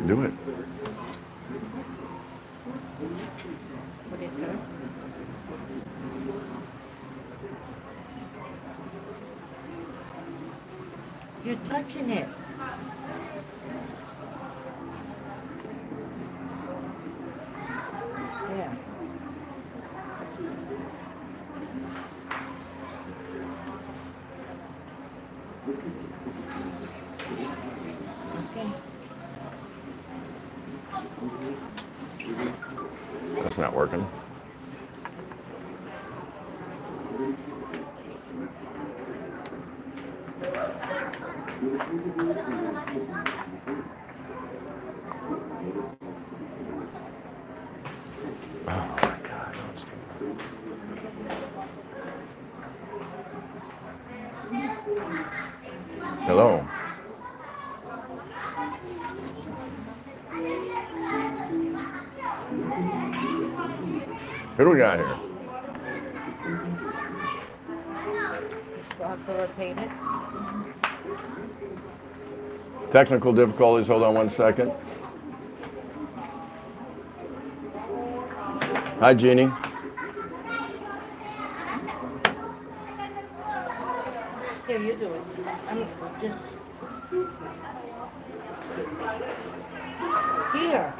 Do it. Put it there. You're touching it. Yeah. Okay. That's not working. Oh my God. Hello. Who do we got here? We'll have to rotate it. Technical difficulties. Hold on one second. Hi, Jeannie. Here, you do it. I'm just... Here.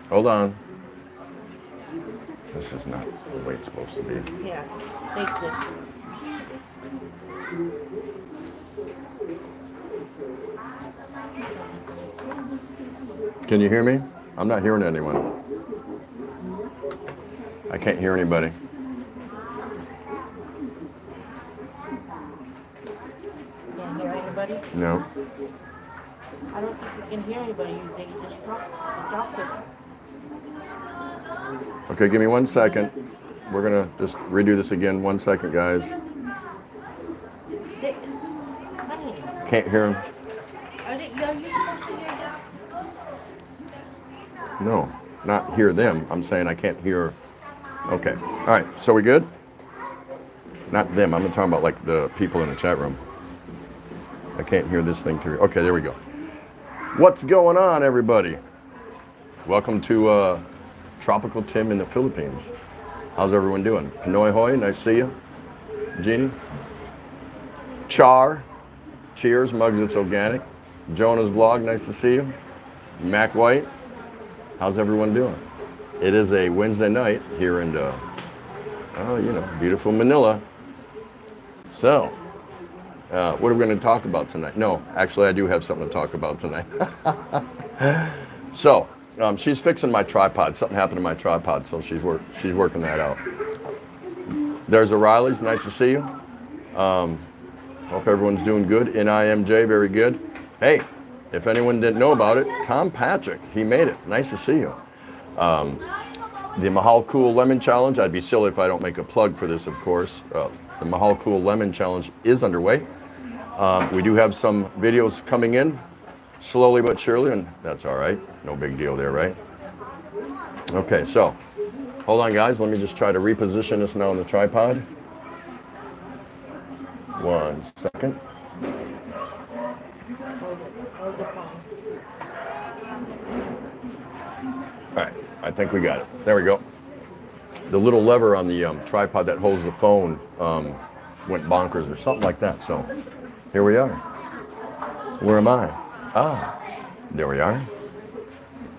Hold on. This is not the way it's supposed to be. Yeah. Take this. Can you hear me? I'm not hearing anyone. I can't hear anybody. Can't hear anybody? No. I don't think you can hear anybody. They just dropped it. Okay, give me 1 second. We're gonna just redo this again. 1 second, guys. Honey, Can't hear him. are you supposed to hear that? No, not hear them. I'm saying I can't hear. Okay. All right. So we good? Not them. I'm talking about like the people in the chat room. I can't hear this thing through. Okay, there we go. What's going on, everybody? Welcome to Tropical Tim in the Philippines. How's everyone doing? Pinoy Hoy, nice to see you. Jeannie. Char. Cheers, Mugs It's Organic. Jonah's Vlog, nice to see you. Mac White. How's everyone doing? It is a Wednesday night here in, beautiful Manila. So, what are we going to talk about tonight? No, actually, I do have something to talk about tonight. So, she's fixing my tripod. Something happened to my tripod, so she's working that out. There's O'Reilly's. Nice to see you. Hope everyone's doing good. NIMJ, very good. Hey, if anyone didn't know about it, Tom Patrick, he made it. Nice to see you. The Mahal Cool Lemon Challenge, I'd be silly if I don't make a plug for this, of course. The Mahal Cool Lemon Challenge is underway. We do have some videos coming in, slowly but surely, and that's all right. No big deal there, right? Okay, so, hold on, guys. Let me just try to reposition this now on the tripod. 1 second. Hold the phone. All right, I think we got it. There we go. The little lever on the tripod that holds the phone went bonkers or something like that. So here we are. Where am I? Ah, there we are.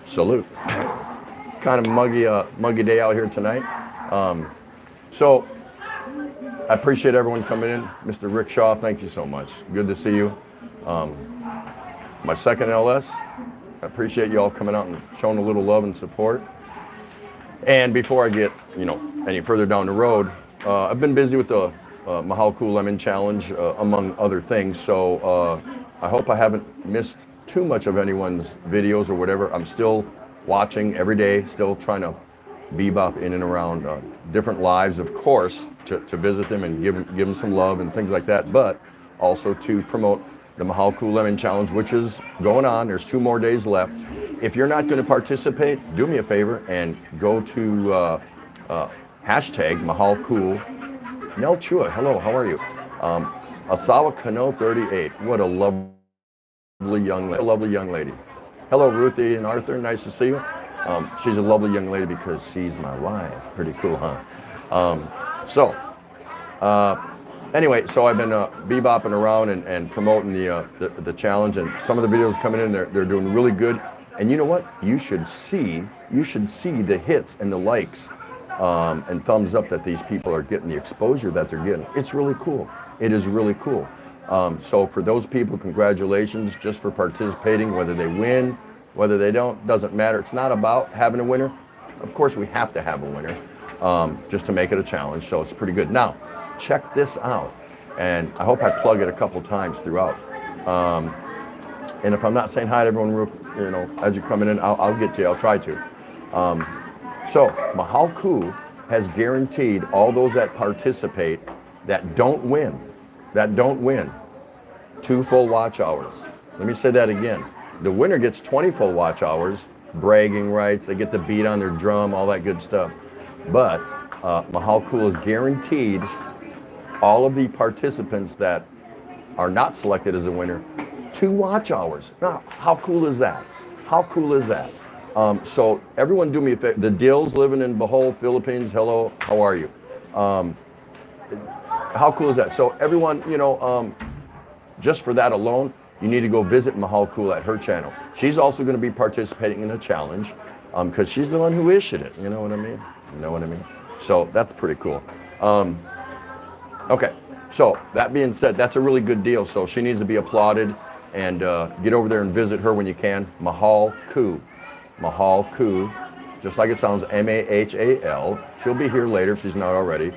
Salute. Kind of muggy day out here tonight. So I appreciate everyone coming in. Mr. Rick Shaw, thank you so much. Good to see you. My second LS, I appreciate you all coming out and showing a little love and support. And before I get, any further down the road, I've been busy with the Mahal Cool Lemon Challenge, among other things. So I hope I haven't missed too much of anyone's videos or whatever. I'm still watching every day, still trying to bebop in and around different lives, of course, to visit them and give them some love and things like that, but also to promote the Mahal Cool Lemon Challenge, which is going on. There's 2 more days left. if you're not going to participate, do me a favor and go to hashtag Mahal Cool. Nell Chua, hello, how are you? Asawa Kano 38, what a lovely young lady. Hello, Ruthie and Arthur, nice to see you. She's a lovely young lady because she's my wife. Pretty cool, huh? Anyway, so I've been bebopping around and promoting the challenge, and some of the videos coming in, they're doing really good. And you know what? You should see the hits and the likes and thumbs up that these people are getting, the exposure that they're getting. It's really cool. It is really cool. So for those people, congratulations just for participating, whether they win, whether they don't, doesn't matter. It's not about having a winner. Of course, we have to have a winner just to make it a challenge, so it's pretty good. Now, check this out, and I hope I plug it a couple times throughout. And if I'm not saying hi to everyone, you know, as you're coming in, I'll get to you. I'll try to. So Mahal Ku has guaranteed all those that participate that don't win 2 full watch hours. Let me say that again. The winner gets 20 full watch hours, bragging rights, they get the beat on their drum, all that good stuff. But Mahal Ku is guaranteed all of the participants that are not selected as a winner 2 watch hours. Now, how cool is that? How cool is that? So everyone do me a favor. The Dills living in Bohol, Philippines, hello, how are you? How cool is that? So everyone, you know, just for that alone, you need to go visit Mahal Ku at her channel. She's also going to be participating in a challenge because she's the one who issued it. You know what I mean? You know what I mean? So that's pretty cool. Okay, so that being said, that's a really good deal. So she needs to be applauded, and get over there and visit her when you can. Mahal Ku. Mahal Ku, just like it sounds, M-A-H-A-L. She'll be here later if she's not already.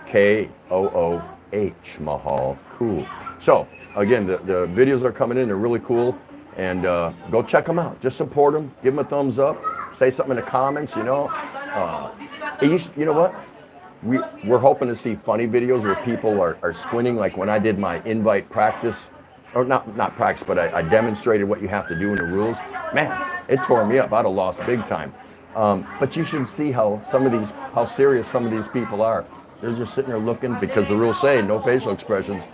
K-O-O-H, Mahal Ku. So, again, the videos are coming in. They're really cool. And go check them out. Just support them. Give them a thumbs up. Say something in the comments, you know. You know what? We're hoping to see funny videos where people are squinting, like when I did my invite practice, or not practice, but I demonstrated what you have to do in the rules. Man, it tore me up. I'd have lost big time. But you should see how serious some of these people are. They're just sitting there looking because the rules say no facial expressions.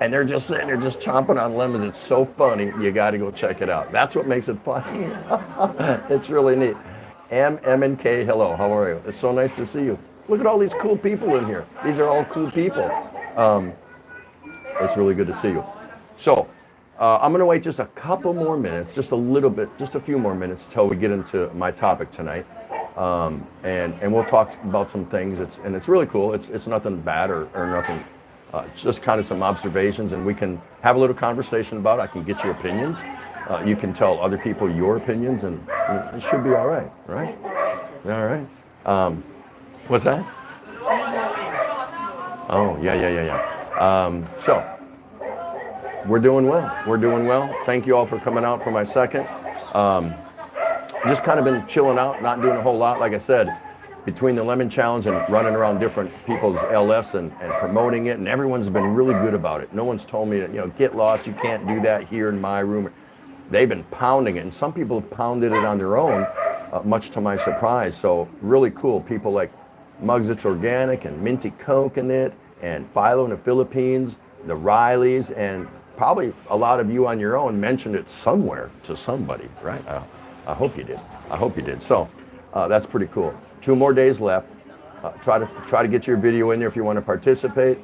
And they're just sitting there just chomping on lemons. It's so funny. You got to go check it out. That's what makes it funny. It's really neat. M&K, hello, how are you? It's so nice to see you. Look at all these cool people in here. These are all cool people. It's really good to see you. So I'm going to wait just a couple more minutes, just a little bit, just a few more minutes till we get into my topic tonight. And we'll talk about some things. It's really cool. It's nothing bad or nothing. It's just kind of some observations, and we can have a little conversation about it. I can get your opinions. You can tell other people your opinions, and it should be all right, right? All right. What's that? Oh, yeah. So, we're doing well. We're doing well. Thank you all for coming out for my second. Just kind of been chilling out, not doing a whole lot. Like I said, between the Lemon Challenge and running around different people's LS and promoting it, and everyone's been really good about it. No one's told me that, you know, get lost, you can't do that here in my room. They've been pounding it, and some people have pounded it on their own, much to my surprise. So really cool. People like Mugs It's Organic and Minty Coconut and Philo in the Philippines, the Rileys, and probably a lot of you on your own mentioned it somewhere to somebody, right? I hope you did. I hope you did. So that's pretty cool. 2 more days left. Try to get your video in there if you want to participate.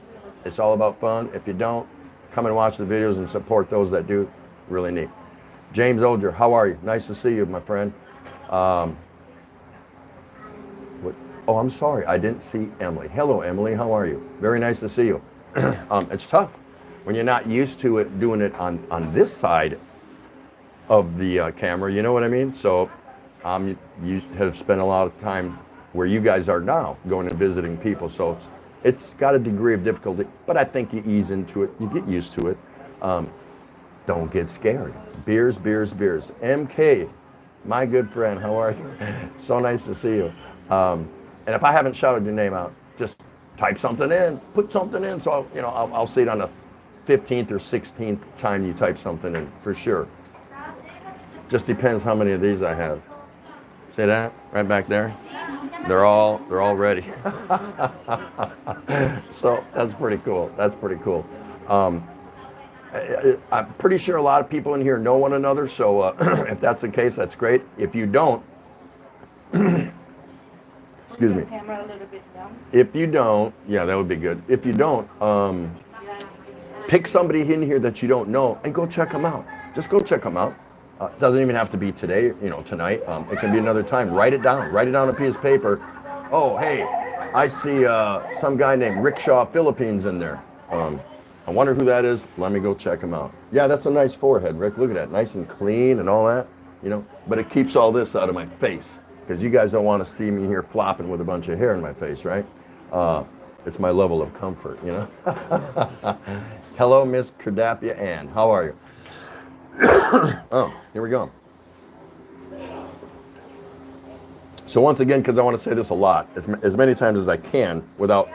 It's all about fun. If you don't, come and watch the videos and support those that do. Really neat. James Olger, how are you? Nice to see you, my friend. Oh, I'm sorry. I didn't see Emily. Hello, Emily. How are you? Very nice to see you. It's tough when you're not used to it, doing it on this side of the camera. You know what I mean? So you have spent a lot of time where you guys are now, going and visiting people. So it's got a degree of difficulty, but I think you ease into it. You get used to it. Don't get scared. Beers. MK, my good friend, how are you? So nice to see you. And if I haven't shouted your name out, just type something in, put something in, so I'll see it on the 15th or 16th time you type something in, for sure. Just depends how many of these I have. See that right back there? They're all ready. So that's pretty cool. That's pretty cool. I'm pretty sure a lot of people in here know one another. So if that's the case, that's great. If you don't, excuse me. Camera a little bit down. If you don't, yeah, that would be good. If you don't, pick somebody in here that you don't know and go check them out. Just go check them out. Doesn't even have to be today, tonight. It can be another time. Write it down. Write it down on a piece of paper. Oh, hey, I see some guy named Rickshaw Philippines in there. I wonder who that is. Let me go check him out. Yeah, that's a nice forehead, Rick. Look at that. Nice and clean and all that, But it keeps all this out of my face because you guys don't want to see me here flopping with a bunch of hair in my face, right? It's my level of comfort, Hello, Miss Cardapia Ann. How are you? Oh, here we go. So once again, because I want to say this a lot, as many times as I can without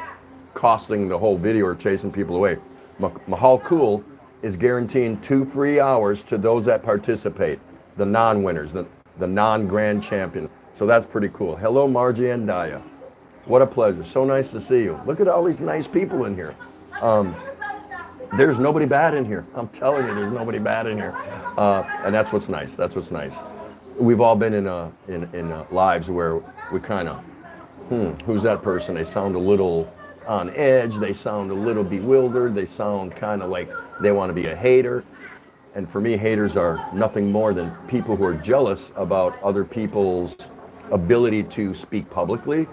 costing the whole video or chasing people away, Mahal Cool is guaranteeing 2 free hours to those that participate, the non-winners, the non-grand champion. So that's pretty cool. Hello, Margie and Daya. What a pleasure. So nice to see you. Look at all these nice people in here. There's nobody bad in here. I'm telling you, there's nobody bad in here. And that's what's nice. That's what's nice. We've all been in lives where we kind of, who's that person? They sound a little on edge. They sound a little bewildered. They sound kind of like they want to be a hater. And for me, haters are nothing more than people who are jealous about other people's ability to speak publicly,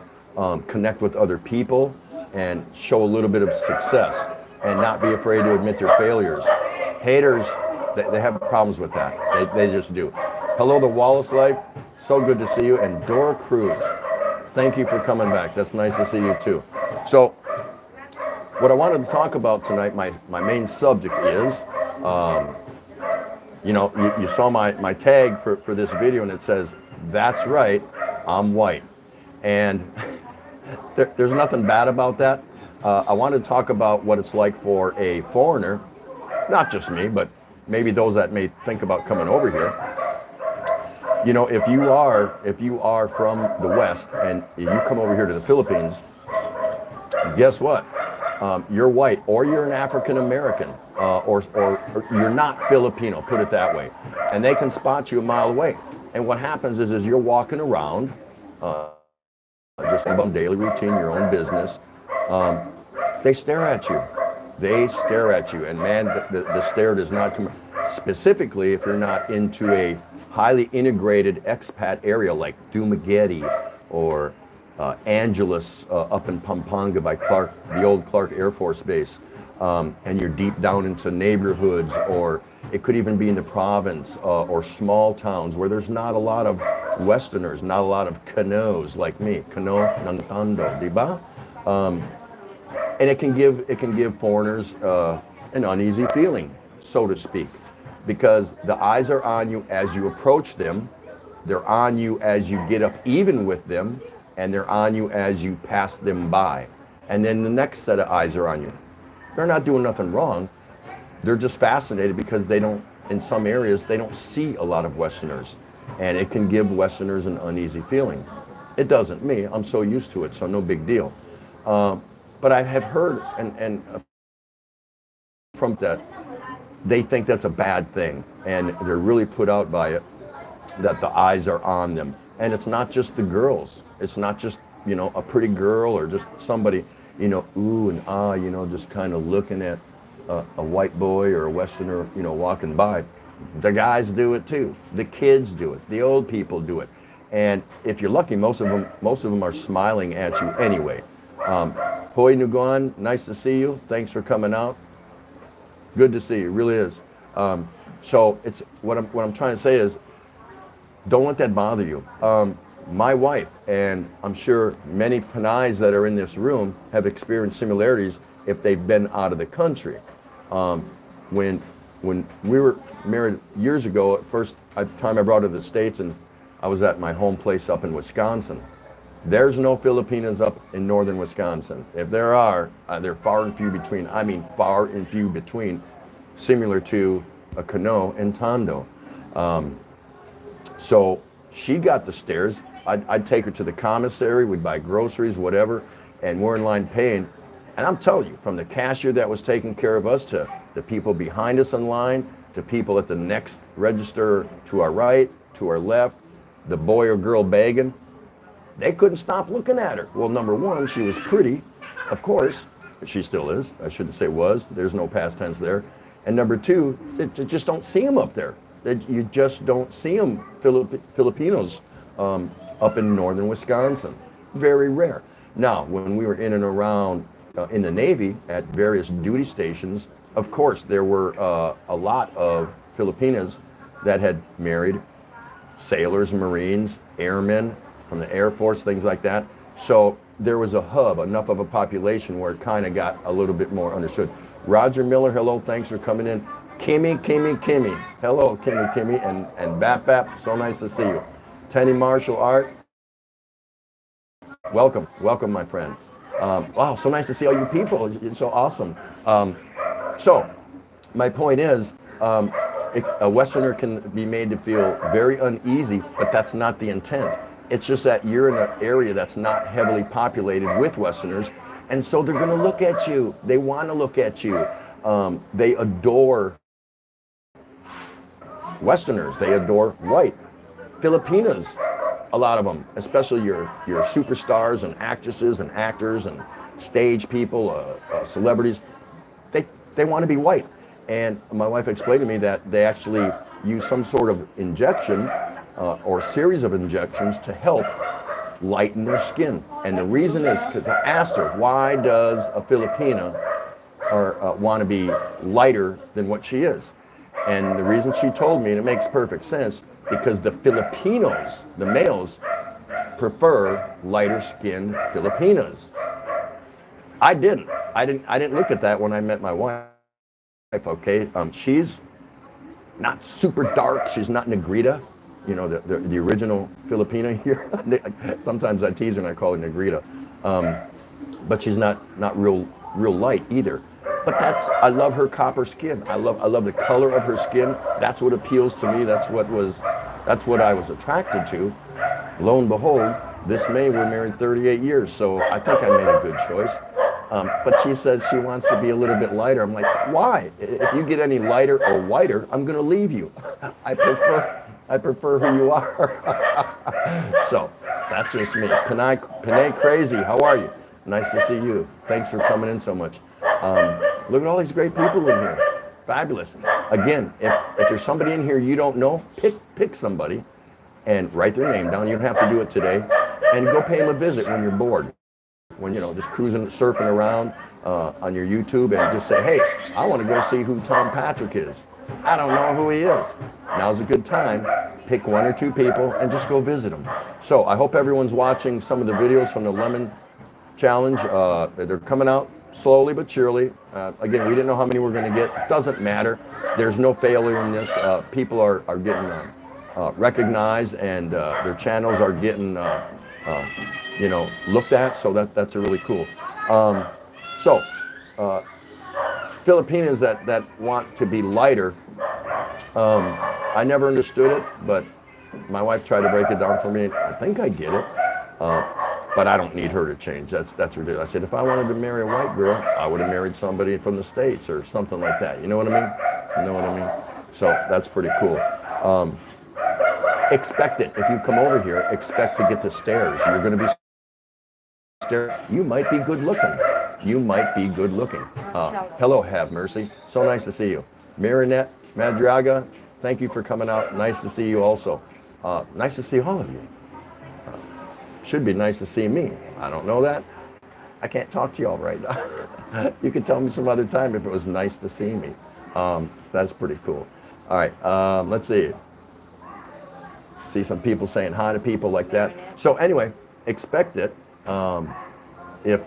connect with other people, and show a little bit of success, and not be afraid to admit their failures. Haters, they have problems with that. They just do. Hello, the Wallace Life. So good to see you. And Dora Cruz, thank you for coming back. That's nice to see you too. So what I wanted to talk about tonight, my main subject is, you saw my tag for this video, and it says, "That's right, I'm white." And there's nothing bad about that. I want to talk about what it's like for a foreigner, not just me, but maybe those that may think about coming over here. If you are from the West and you come over here to the Philippines, guess what? You're white, or you're an African American, or you're not Filipino, put it that way. And they can spot you a mile away. And what happens is you're walking around, just about daily routine, your own business. They stare at you. They stare at you. And man, the stare does not come, specifically if you're not into a highly integrated expat area like Dumaguete or Angeles up in Pampanga by the old Clark Air Force Base. And you're deep down into neighborhoods, or it could even be in the province or small towns where there's not a lot of Westerners, not a lot of Kanoes like me. Kano ng Tondo, diba? And it can give foreigners an uneasy feeling, so to speak, because the eyes are on you as you approach them, they're on you as you get up even with them, and they're on you as you pass them by. And then the next set of eyes are on you. They're not doing nothing wrong. They're just fascinated because in some areas, they don't see a lot of Westerners. And it can give Westerners an uneasy feeling. It doesn't me. I'm so used to it, so no big deal. But I have heard and from that, they think that's a bad thing. And they're really put out by it, that the eyes are on them. And it's not just the girls. It's not just, a pretty girl or just somebody, ooh and ah, just kind of looking at a white boy or a Westerner, walking by. The guys do it too. The kids do it. The old people do it. And if you're lucky, most of them are smiling at you anyway. Hoy Nuguan, nice to see you. Thanks for coming out. Good to see you. It really is. So it's what I'm trying to say is, don't let that bother you. My wife, and I'm sure many Panays that are in this room have experienced similarities if they've been out of the country. When we were married years ago, at first time I brought her to the States, and I was at my home place up in Wisconsin. There's no Filipinos up in northern Wisconsin. If there are, they're far and few between. I mean, far and few between, similar to a Kano and Tondo. So she got the stares. I'd take her to the commissary, we'd buy groceries, whatever, and we're in line paying. And I'm telling you, from the cashier that was taking care of us to the people behind us in line, to people at the next register to our right, to our left, the boy or girl begging, they couldn't stop looking at her. Well, number one, she was pretty, of course. She still is. I shouldn't say was. There's no past tense there. And number two, you just don't see them up there. You just don't see them, Filipinos, up in northern Wisconsin. Very rare. Now, when we were in and around in the Navy at various duty stations, of course, there were a lot of Filipinas that had married sailors, Marines, airmen from the Air Force, things like that. So there was a hub, enough of a population where it kind of got a little bit more understood. Roger Miller, hello, thanks for coming in. Kimmy, hello, Kimmy, and Bap, so nice to see you. Tenny Martial Art, welcome, my friend. Wow, so nice to see all you people, it's so awesome. So my point is, a Westerner can be made to feel very uneasy, but that's not the intent. It's just that you're in an area that's not heavily populated with Westerners, and so they're gonna look at you. They wanna look at you. They adore Westerners, they adore white. Filipinas, a lot of them, especially your superstars and actresses and actors and stage people, celebrities, they want to be white. And my wife explained to me that they actually use some sort of injection or series of injections to help lighten their skin. And the reason is because I asked her, why does a Filipina want to be lighter than what she is? And the reason she told me, and it makes perfect sense, because the Filipinos, the males, prefer lighter skinned Filipinas. I didn't look at that when I met my wife. Okay, she's not super dark. She's not Negrita, you know, the original Filipina here. Sometimes I tease her and I call her Negrita, but she's not real light either. But I love her copper skin. I love the color of her skin. That's what appeals to me. That's what I was attracted to. Lo and behold, this May we're married 38 years, so I think I made a good choice. But she says she wants to be a little bit lighter. I'm like, why? If you get any lighter or whiter, I'm going to leave you. I prefer who you are. So that's just me. Panay Crazy, how are you? Nice to see you. Thanks for coming in so much. Look at all these great people in here. Fabulous. Again, if there's somebody in here you don't know, pick somebody and write their name down. You don't have to do it today. And go pay them a visit when you're bored. When, you know, just cruising, surfing around on your YouTube, and just say, hey, I want to go see who Tom Patrick is. I don't know who he is. Now's a good time. Pick one or two people and just go visit them. So I hope everyone's watching some of the videos from the Lemon Challenge. They're coming out slowly but surely. Again, we didn't know how many we're going to get. Doesn't matter. There's no failure in this. People are getting recognized, and their channels are getting you know, looked at, so that's a really cool. Filipinas that want to be lighter, I never understood it, but my wife tried to break it down for me. I think I get it, but I don't need her to change. That's ridiculous. I said, if I wanted to marry a white girl, I would have married somebody from the States or something like that. You know what I mean? You know what I mean? So that's pretty cool. Expect it. If you come over here, expect to get the stares. You're going to be stared. You might be good looking. You might be good looking. Hello, Have Mercy. So nice to see you. Marinette Madriaga, thank you for coming out. Nice to see you also. Nice to see all of you. Should be nice to see me. I don't know that. I can't talk to y'all right now. You can tell me some other time if it was nice to see me. So that's pretty cool. All right, let's see. See some people saying hi to people like that. So anyway, expect it. If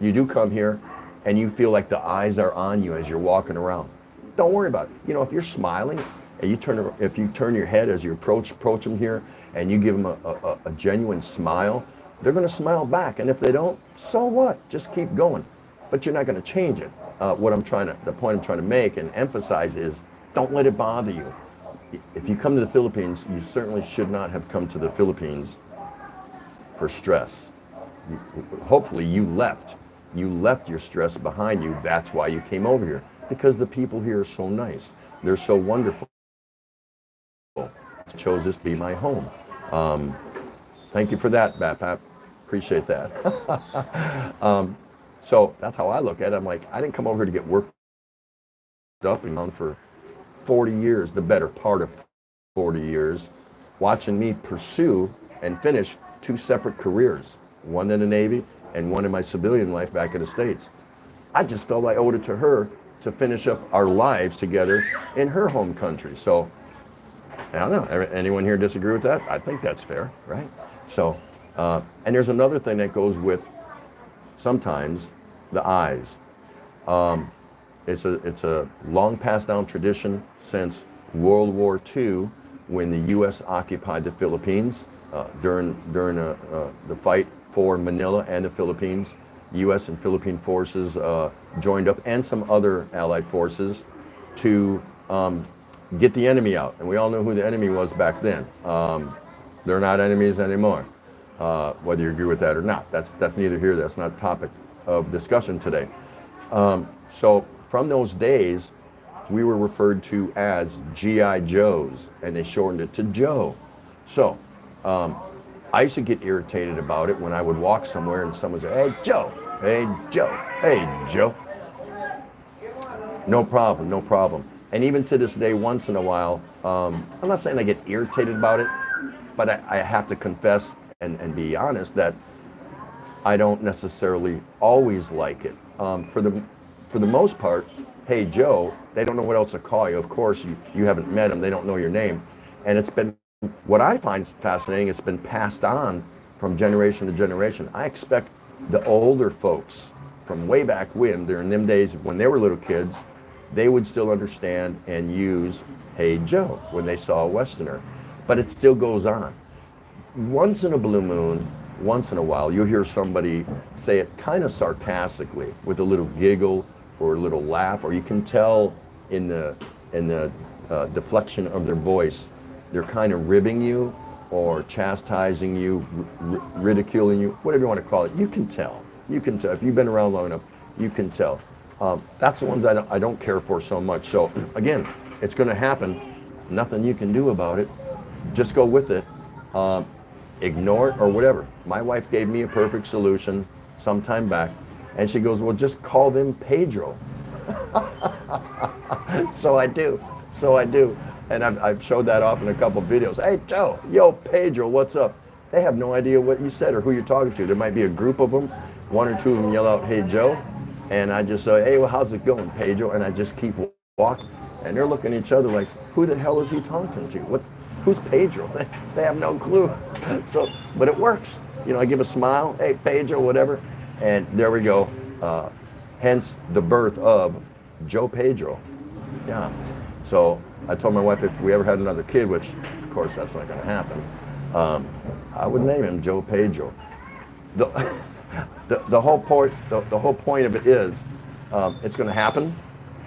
you do come here and you feel like the eyes are on you as you're walking around, don't worry about it. You know, if you're smiling and if you turn your head as you approach them here and you give them a genuine smile, they're going to smile back. And if they don't, so what? Just keep going. But you're not going to change it. The point I'm trying to make and emphasize is, don't let it bother you. if you come to the Philippines, you certainly should not have come to the Philippines for stress. Hopefully you left. You left your stress behind you. That's why you came over here. Because the people here are so nice. They're so wonderful. I chose this to be my home. Thank you for that, BAPAP. Appreciate that. So that's how I look at it. I'm like, I didn't come over here to get worked up and on for 40 years, the better part of 40 years, watching me pursue and finish 2 separate careers, one in the Navy and one in my civilian life back in the States. I just felt I owed it to her to finish up our lives together in her home country. So, I don't know, anyone here disagree with that? I think that's fair, right? So, and there's another thing that goes with sometimes the eyes. It's a long passed down tradition since World War II, when the U.S. occupied the Philippines during the fight for Manila and the Philippines. U.S. and Philippine forces joined up, and some other allied forces, to get the enemy out. And we all know who the enemy was back then. They're not enemies anymore, whether you agree with that or not. That's neither here. That's not topic of discussion today. So from those days, we were referred to as G.I. Joes, and they shortened it to Joe. So I used to get irritated about it when I would walk somewhere and someone would say, hey, Joe, hey, Joe, hey, Joe. No problem, no problem. And even to this day, once in a while, I'm not saying I get irritated about it, but I have to confess and be honest that I don't necessarily always like it. For the most part, hey, Joe, they don't know what else to call you. Of course, you haven't met them. They don't know your name. And it's been, what I find fascinating, it's been passed on from generation to generation. I expect the older folks from way back when, during them days when they were little kids, they would still understand and use hey, Joe when they saw a Westerner. But it still goes on. Once in a blue moon, once in a while, you'll hear somebody say it kind of sarcastically with a little giggle or a little laugh, or you can tell in the deflection of their voice, they're kind of ribbing you or chastising you, ridiculing you, whatever you want to call it. You can tell. You can tell. If you've been around long enough, you can tell. That's the ones I don't care for so much. So again, it's going to happen. Nothing you can do about it. Just go with it. Ignore it or whatever. My wife gave me a perfect solution some time back, and she goes, well, just call them Pedro. So I do. And I've showed that off in a couple videos. Hey, Joe, yo, Pedro, what's up? They have no idea what you said or who you're talking to. There might be a group of them. One or two of them yell out, hey, Joe. And I just say, hey, well, how's it going, Pedro? And I just keep walking. And they're looking at each other like, who the hell is he talking to? Who's Pedro? They have no clue. So, but it works. You know, I give a smile, hey, Pedro, whatever. And there we go. Hence the birth of Joe Pedro. Yeah. So I told my wife if we ever had another kid, which of course that's not going to happen, I would name him Joe Pedro. The whole point of it is it's going to happen.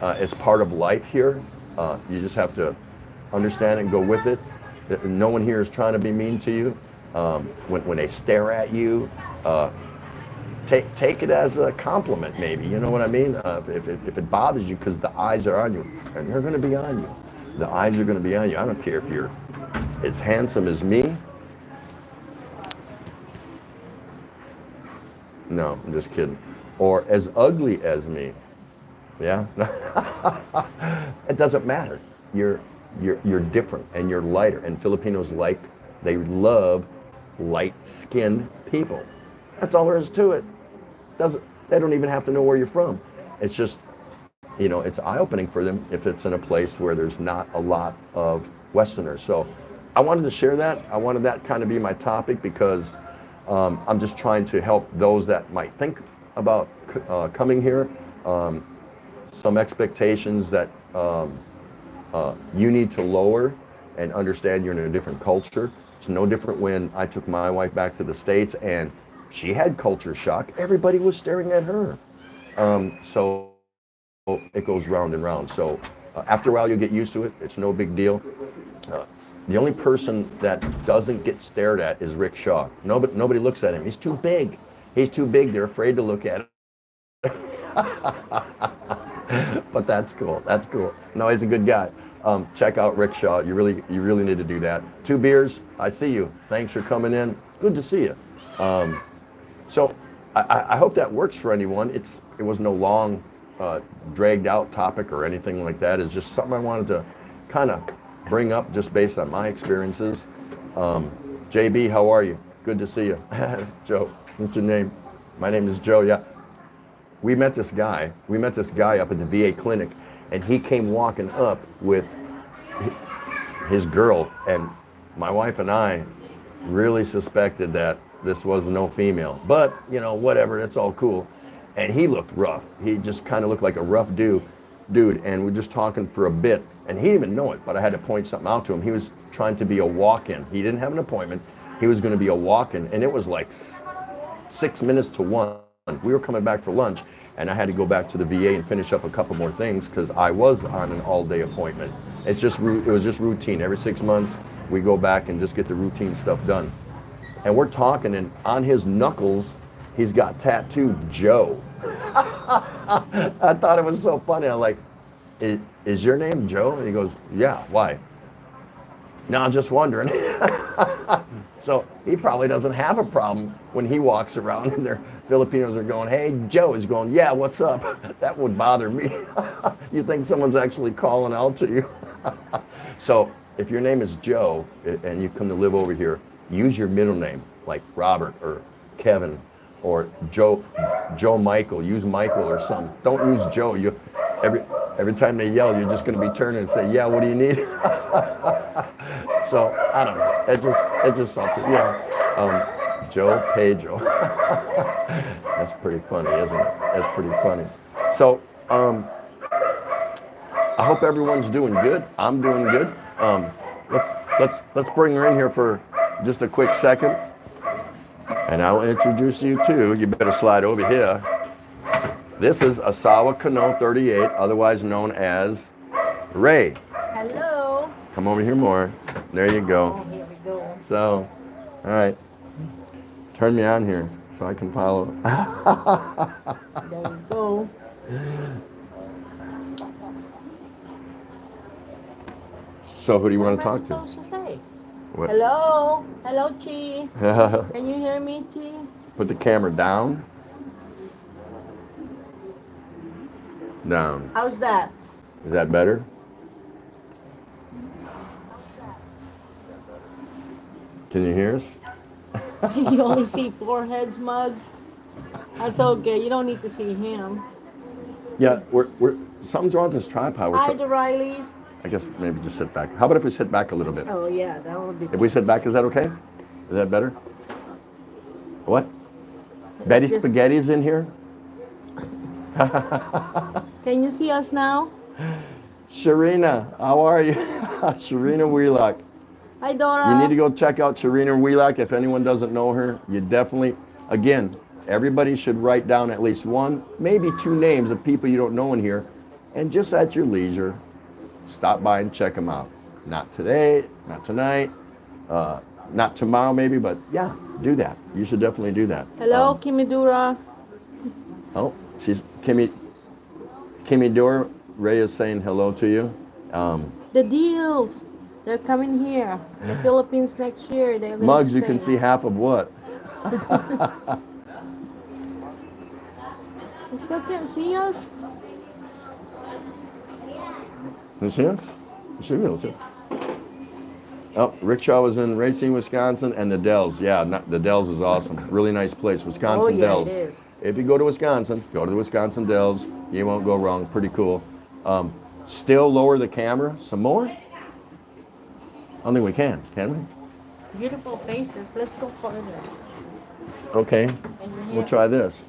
It's part of life here. You just have to understand it and go with it. No one here is trying to be mean to you. When they stare at you, take it as a compliment, maybe. You know what I mean? If it bothers you, because the eyes are on you, and they're going to be on you. The eyes are going to be on you. I don't care if you're as handsome as me. No, I'm just kidding. Or as ugly as me. Yeah? It doesn't matter. You're different and you're lighter. And Filipinos they love light-skinned people. That's all there is to it. They don't even have to know where you're from. It's just, you know, it's eye-opening for them if it's in a place where there's not a lot of Westerners. So I wanted to share that. I wanted that kind of be my topic because I'm just trying to help those that might think about coming here. Some expectations that you need to lower and understand you're in a different culture. It's no different when I took my wife back to the States and she had culture shock. Everybody was staring at her. So it goes round and round. So After a while, you'll get used to it. It's no big deal. The only person that doesn't get stared at is Rick Shaw. Nobody looks at him. He's too big. He's too big. They're afraid to look at him. But that's cool. That's cool. No, he's a good guy. Check out Rick Shaw. You really need to do that. 2 beers. I see you. Thanks for coming in. Good to see you. So I hope that works for anyone. It was no long, dragged out topic or anything like that. It's just something I wanted to kind of bring up just based on my experiences. JB, how are you? Good to see you. Joe, what's your name? My name is Joe. Yeah. We met this guy up at the VA clinic, and he came walking up with his girl, and my wife and I really suspected that this was no female, but you know, whatever, it's all cool. And he looked rough. He just kind of looked like a rough dude, and we're just talking for a bit, and he didn't even know it, but I had to point something out to him. He was trying to be a walk-in. He didn't have an appointment. He was going to be a walk-in, and it was like 6 minutes to 1. We were coming back for lunch, and I had to go back to the VA and finish up a couple more things because I was on an all-day appointment. It was just routine. Every 6 months, we go back and just get the routine stuff done. And we're talking, and on his knuckles, he's got tattooed Joe. I thought it was so funny. I'm like, is your name Joe? And he goes, yeah, why? No, I'm just wondering. So he probably doesn't have a problem when he walks around and their Filipinos are going, hey, Joe. He's going, yeah, what's up? That would bother me. You think someone's actually calling out to you. So if your name is Joe and you come to live over here, use your middle name, like Robert or Kevin or Joe Michael. Use Michael or something. Don't use Joe. Every time they yell, you're just going to be turning and say, yeah, what do you need? So I don't know. It's just something. Yeah. Joe Pedro. That's pretty funny, isn't it? That's pretty funny. So I hope everyone's doing good. I'm doing good. Let's bring her in here for just a quick second, and I'll introduce you to. You better slide over here. This is Asawa Kano 38, otherwise known as Ray. Hello. Come over here more. There you go. Oh, here we go. So, all right. Turn me on here so I can follow. There we go. So who do you want to What talk am I to? supposed to say? What? Hello. Hello, Chi. Can you hear me, Chi? Put the camera down. Down. How's that? Is that better? Can you hear us? You only see 4 heads, Mugs. That's okay. You don't need to see him. Yeah, we're something's wrong with this tripod. Hi, the Rileys. I guess maybe just sit back. How about if we sit back a little bit? Oh, yeah, that would be If we sit back, is that okay? Is that better? What? Betty Just- Spaghetti's in here? Can you see us now? Sharina, how are you? Sharina Wheelock. Hi, Dora. You need to go check out Sharina Wheelock. If anyone doesn't know her, you definitely, again, everybody should write down at least 1, maybe 2 names of people you don't know in here, and just at your leisure, stop by and check them out. Not today, not tonight, not tomorrow maybe, but yeah, do that. You should definitely do that. Hello, Kimidura. Oh, she's Kimmy Dora. Ray is saying hello to you. The deals. They're coming here. The Philippines next year. They're gonna Mugs, you stay. can see half of what? You still can't see us? Can you see us? You should be able to. Oh, Rickshaw was in Racine, Wisconsin, and the Dells. Yeah, the Dells is awesome. Really nice place, Wisconsin Oh, yeah, Dells. it is. If you go to Wisconsin, go to the Wisconsin Dells. You won't go wrong. Pretty cool. Still lower the camera some more? I don't think we can we? Beautiful faces. Let's go further. Okay, Can you we'll hear? try this.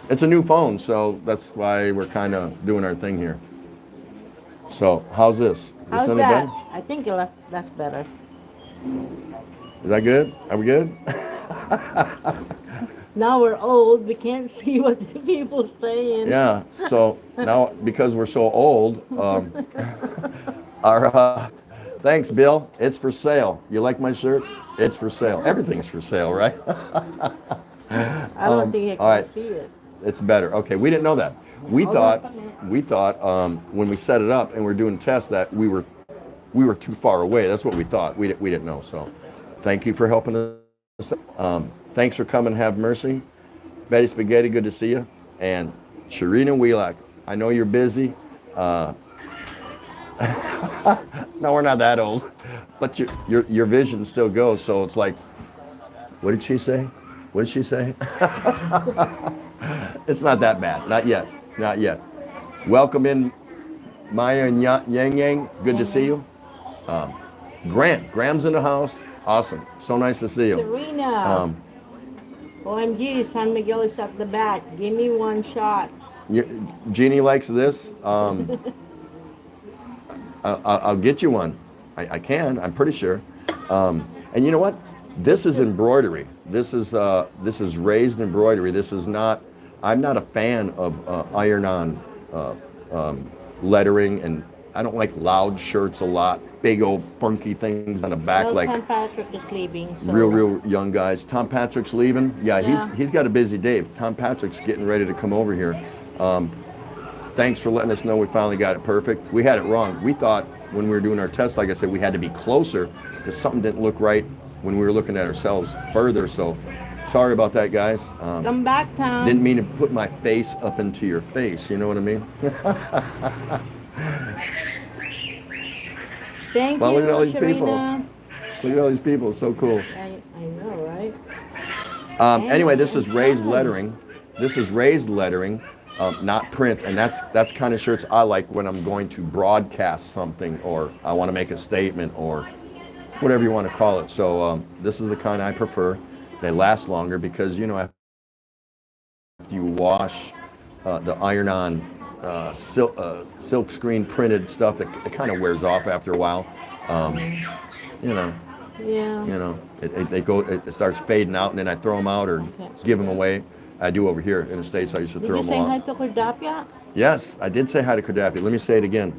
It's a new phone, so that's why we're kind of doing our thing here. So, how's this? How's any that? better? I think that's better. Is that good? Are we good? Now we're old. We can't see what the people saying. Yeah. So now, because we're so old, our thanks, Bill. It's for sale. You like my shirt? It's for sale. Everything's for sale, right? I don't think I can all right. see it. It's better. Okay, we didn't know that. We Hold thought on a minute. when we set it up and we're doing tests that we were too far away. That's what we thought. We didn't know. So, thank you for helping us. Thanks for coming. Have mercy, Betty Spaghetti. Good to see you. And Sharina Wheelock. I know you're busy. No, we're not that old, but your vision still goes. So it's like, what did she say? What did she say? It's not that bad. Not yet. Not yet. Welcome in, Maya and Yang Yang. Good to see you. Graham's in the house. Awesome. So nice to see you. Serena. OMG, San Miguel is at the back. Give me one shot. Jeannie likes this. I'll get you one. I can. I'm pretty sure. And you know what? This is embroidery. This is raised embroidery. This is not. I'm not a fan of iron-on lettering, and I don't like loud shirts a lot. Big old funky things on the back, Well, like Tom Patrick is leaving. So. real young guys. Tom Patrick's leaving. Yeah, Yeah. he's got a busy day. Tom Patrick's getting ready to come over here. Thanks for letting us know we finally got it perfect. We had it wrong. We thought when we were doing our test, like I said, we had to be closer because something didn't look right when we were looking at ourselves further. So sorry about that, guys. Come back, Tom. Didn't mean to put my face up into your face. You know what I mean? Thank Well, you, look at all these people. Sharina. Look at all these people. It's so cool. I know, right? Anyway, this is it's raised fun. lettering. This is raised lettering, not print, and that's kind of shirts I like when I'm going to broadcast something, or I want to make a statement, or whatever you want to call it. So this is the kind I prefer. They last longer because, you know, after you wash the iron-on silk screen printed stuff, it kind of wears off after a while. You know. Yeah. You know, it starts fading out, and then I throw them out or give them away. I do over here in the States. I used to Did throw you them say hi out. to Cordapia? Yes, I did say hi to Kardapi. Let me say it again.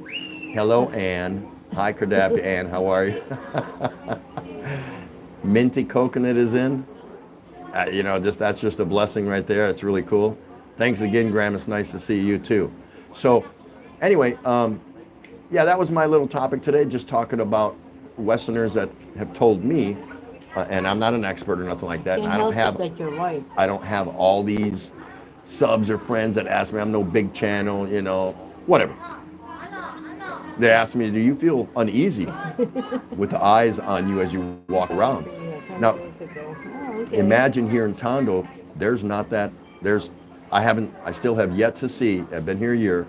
Hello, Ann. Hi, Kardapi. Ann, how are you? Minty coconut is in. You know, that's just a blessing right there. It's really cool. Thanks again, Graham. It's nice to see you too. So, anyway, yeah, that was my little topic today. Just talking about Westerners that have told me, and I'm not an expert or nothing like that. And Can't I don't help have it that you're white. I don't have all these subs or friends that ask me. I'm no big channel, you know, whatever. They ask me, do you feel uneasy with the eyes on you as you walk around? Yeah, Now, oh, okay. imagine here in Tondo, there's not that, I still have yet to see, I've been here a year,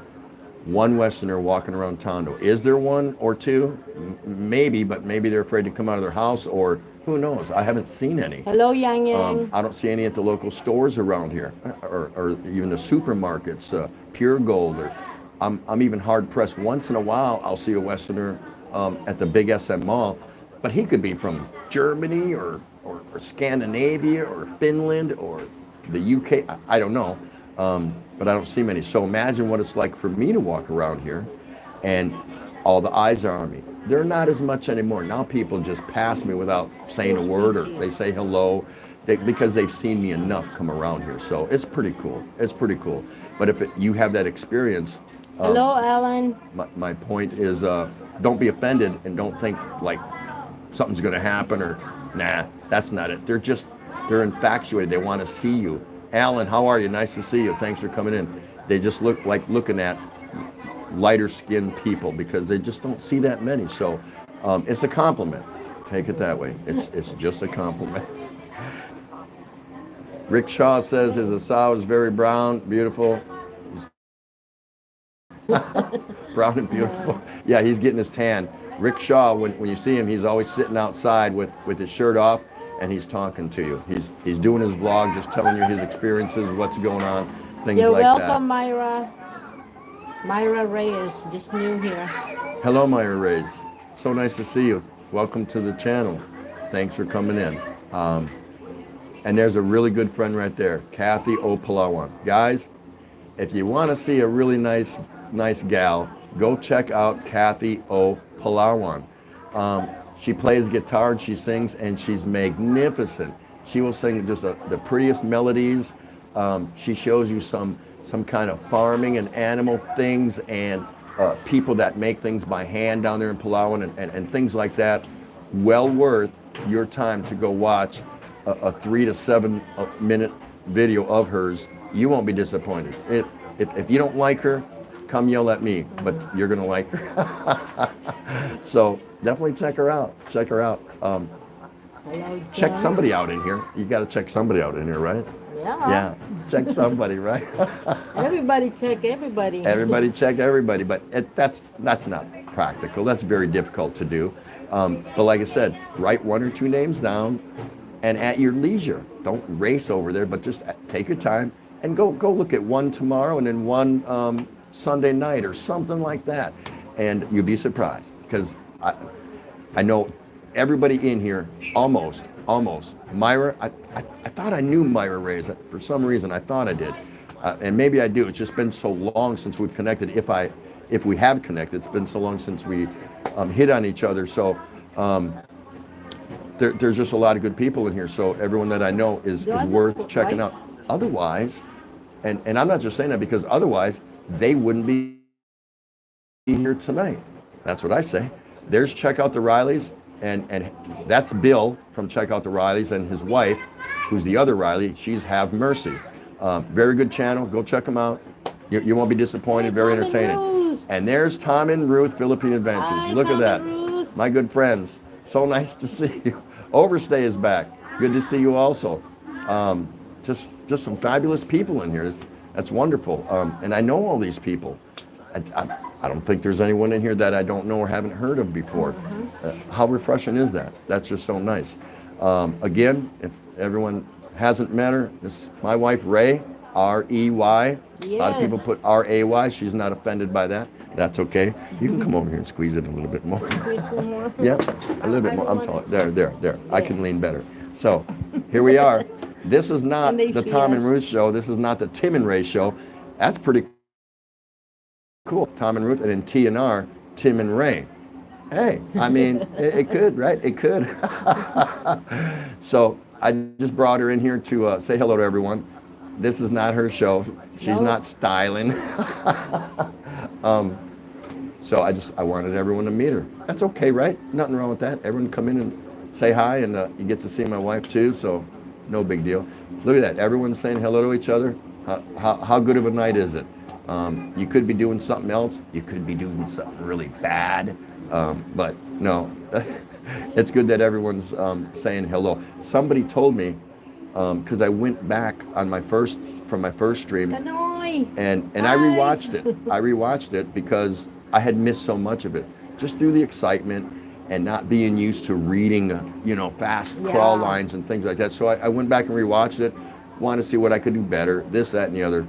one Westerner walking around Tondo. Is there one or two? Maybe, but maybe they're afraid to come out of their house, or who knows? I haven't seen any. Hello, Yang Yang. I don't see any at the local stores around here, or even the supermarkets, Pure Gold. Or I'm even hard pressed. Once in a while, I'll see a Westerner at the Big SM Mall, but he could be from Germany or Scandinavia or Finland or the UK. I don't know, but I don't see many. So imagine what it's like for me to walk around here, and all the eyes are on me. They're not as much anymore. Now people just pass me without saying a word, or they say hello, because they've seen me enough come around here. So it's pretty cool. It's pretty cool. But if you have that experience, Hello, Alan. my point is, don't be offended and don't think like something's going to happen, or nah, that's not it. They're infatuated. They want to see you. Alan, how are you? Nice to see you. Thanks for coming in. They just look like looking at lighter skinned people because they just don't see that many. So it's a compliment. Take it that way. It's just a compliment. Rick Shaw says his asao is very brown, beautiful. Brown and beautiful. Yeah, he's getting his tan. Rick Shaw, when you see him, he's always sitting outside with his shirt off, and he's talking to you. He's doing his vlog, just telling you his experiences, what's going on, things You're like welcome, that. Myra. Myra Reyes, just new here. Hello, Myra Reyes. So nice to see you. Welcome to the channel. Thanks for coming in. And there's a really good friend right there, Kathy O'Palawan. Guys, if you want to see a really nice gal, go check out Kathy O'Palawan. She plays guitar and she sings, and she's magnificent. She will sing just the prettiest melodies. She shows you some kind of farming and animal things, and people that make things by hand down there in Palawan, and things like that. Well worth your time to go watch a 3 to 7 minute video of hers. You won't be disappointed. If you don't like her, come yell at me, but you're gonna like her. So definitely check her out. Check her out. Hello, Check Jen. somebody out in here. You got to check somebody out in here, right? Yeah. Yeah. Check somebody, right? Everybody check everybody. Everybody check everybody, but that's not practical. That's very difficult to do. But like I said, write 1 or 2 names down, and at your leisure. Don't race over there, but just take your time and go look at one tomorrow and then one Sunday night or something like that, and you'll be surprised, because I know everybody in here almost. Myra, I thought I knew Myra Reyes. For some reason, I thought I did, and maybe I do. It's just been so long since we've connected. If we have connected, it's been so long since we hit on each other. So there's just a lot of good people in here. So everyone that I know is worth checking out. Otherwise, and I'm not just saying that, because otherwise they wouldn't be here tonight. That's what I say. There's Check Out the Rileys, and that's Bill from Check Out the Rileys, and his wife, who's the other Riley, she's Have Mercy. Very good channel. Go check them out. You won't be disappointed. Very entertaining. And there's Tom and Ruth, Philippine Adventures. Hi, Look Tom at that. and Ruth. My good friends. So nice to see you. Overstay is back. Good to see you also. Just some fabulous people in here. That's wonderful. And I know all these people. I don't think there's anyone in here that I don't know or haven't heard of before. How refreshing is that? That's just so nice. Again, if everyone hasn't met her, this is my wife, Ray, R-E-Y. Yes. A lot of people put R-A-Y. She's not offended by that. That's okay. You can come over here and squeeze it a little bit more. Squeeze some more. Yeah, a little bit more. I'm taller. There. I can lean better. So here we are. This is not And they the see Tom us. and Ruth show. This is not the Tim and Ray show. That's pretty cool. Tom and Ruth, and then T and R, Tim and Ray. Hey, I mean, it could, right? It could. So I just brought her in here to say hello to everyone. This is not her show. She's not styling. So I wanted everyone to meet her. That's okay, right? Nothing wrong with that. Everyone come in and say hi, and you get to see my wife too, so no big deal. Look at that. Everyone's saying hello to each other. How good of a night is it? You could be doing something else. You could be doing something really bad. But no, it's good that everyone's saying hello. Somebody told me, because I went back on my first stream, Hanoi. and I rewatched it. I rewatched it because I had missed so much of it, just through the excitement and not being used to reading, fast crawl lines and things like that. So I went back and rewatched it, wanted to see what I could do better, this, that, and the other.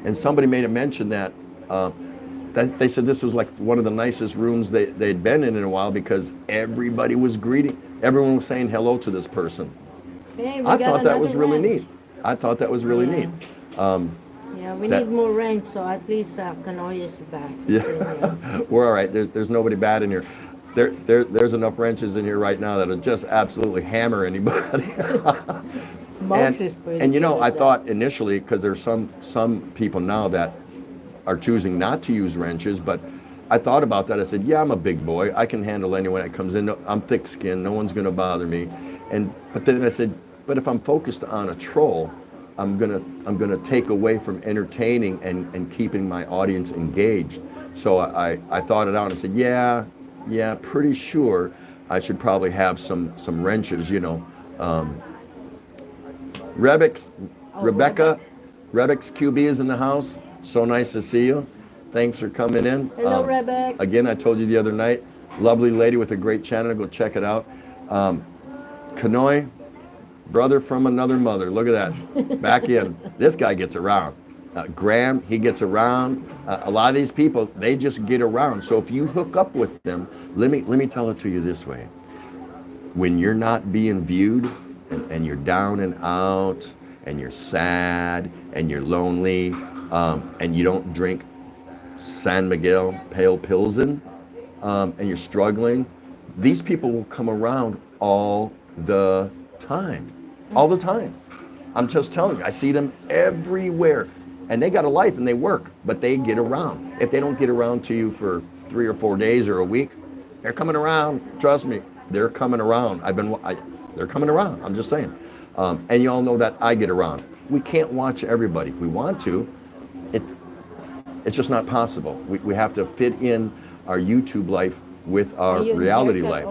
And somebody made a mention that they said this was like one of the nicest rooms they'd been in a while, because everybody was greeting, everyone was saying hello to this person. Hey, I thought that was really neat. I thought that was really neat. Yeah, we need more range, so at least Hanoi is back. Yeah, we're all right. There's nobody bad in here. There's enough wrenches in here right now that'll just absolutely hammer anybody. And I thought initially, because there's some people now that are choosing not to use wrenches, but I thought about that. I said, yeah, I'm a big boy. I can handle anyone that comes in. I'm thick-skinned. No one's gonna bother me. But then I said, but if I'm focused on a troll, I'm gonna take away from entertaining and keeping my audience engaged. So I thought it out and I said, yeah, pretty sure I should probably have some wrenches, Rebecca QB is in the house. So nice to see you. Thanks for coming in. Hello, Rebecca. Again, I told you the other night, lovely lady with a great channel. Go check it out. Kanoi, brother from another mother. Look at that. Back in. This guy gets around. Graham, he gets around. A lot of these people, they just get around. So if you hook up with them, let me tell it to you this way. When you're not being viewed, and you're down and out, and you're sad, and you're lonely, and you don't drink San Miguel Pale Pilsen, and you're struggling, these people will come around all the time. All the time. I'm just telling you, I see them everywhere. And they got a life and they work, but they get around. If they don't get around to you for 3 or 4 days or a week, they're coming around. Trust me, they're coming around. They're coming around. I'm just saying. And you all know that I get around. We can't watch everybody. We want to. It's just not possible. We have to fit in our YouTube life with our reality life.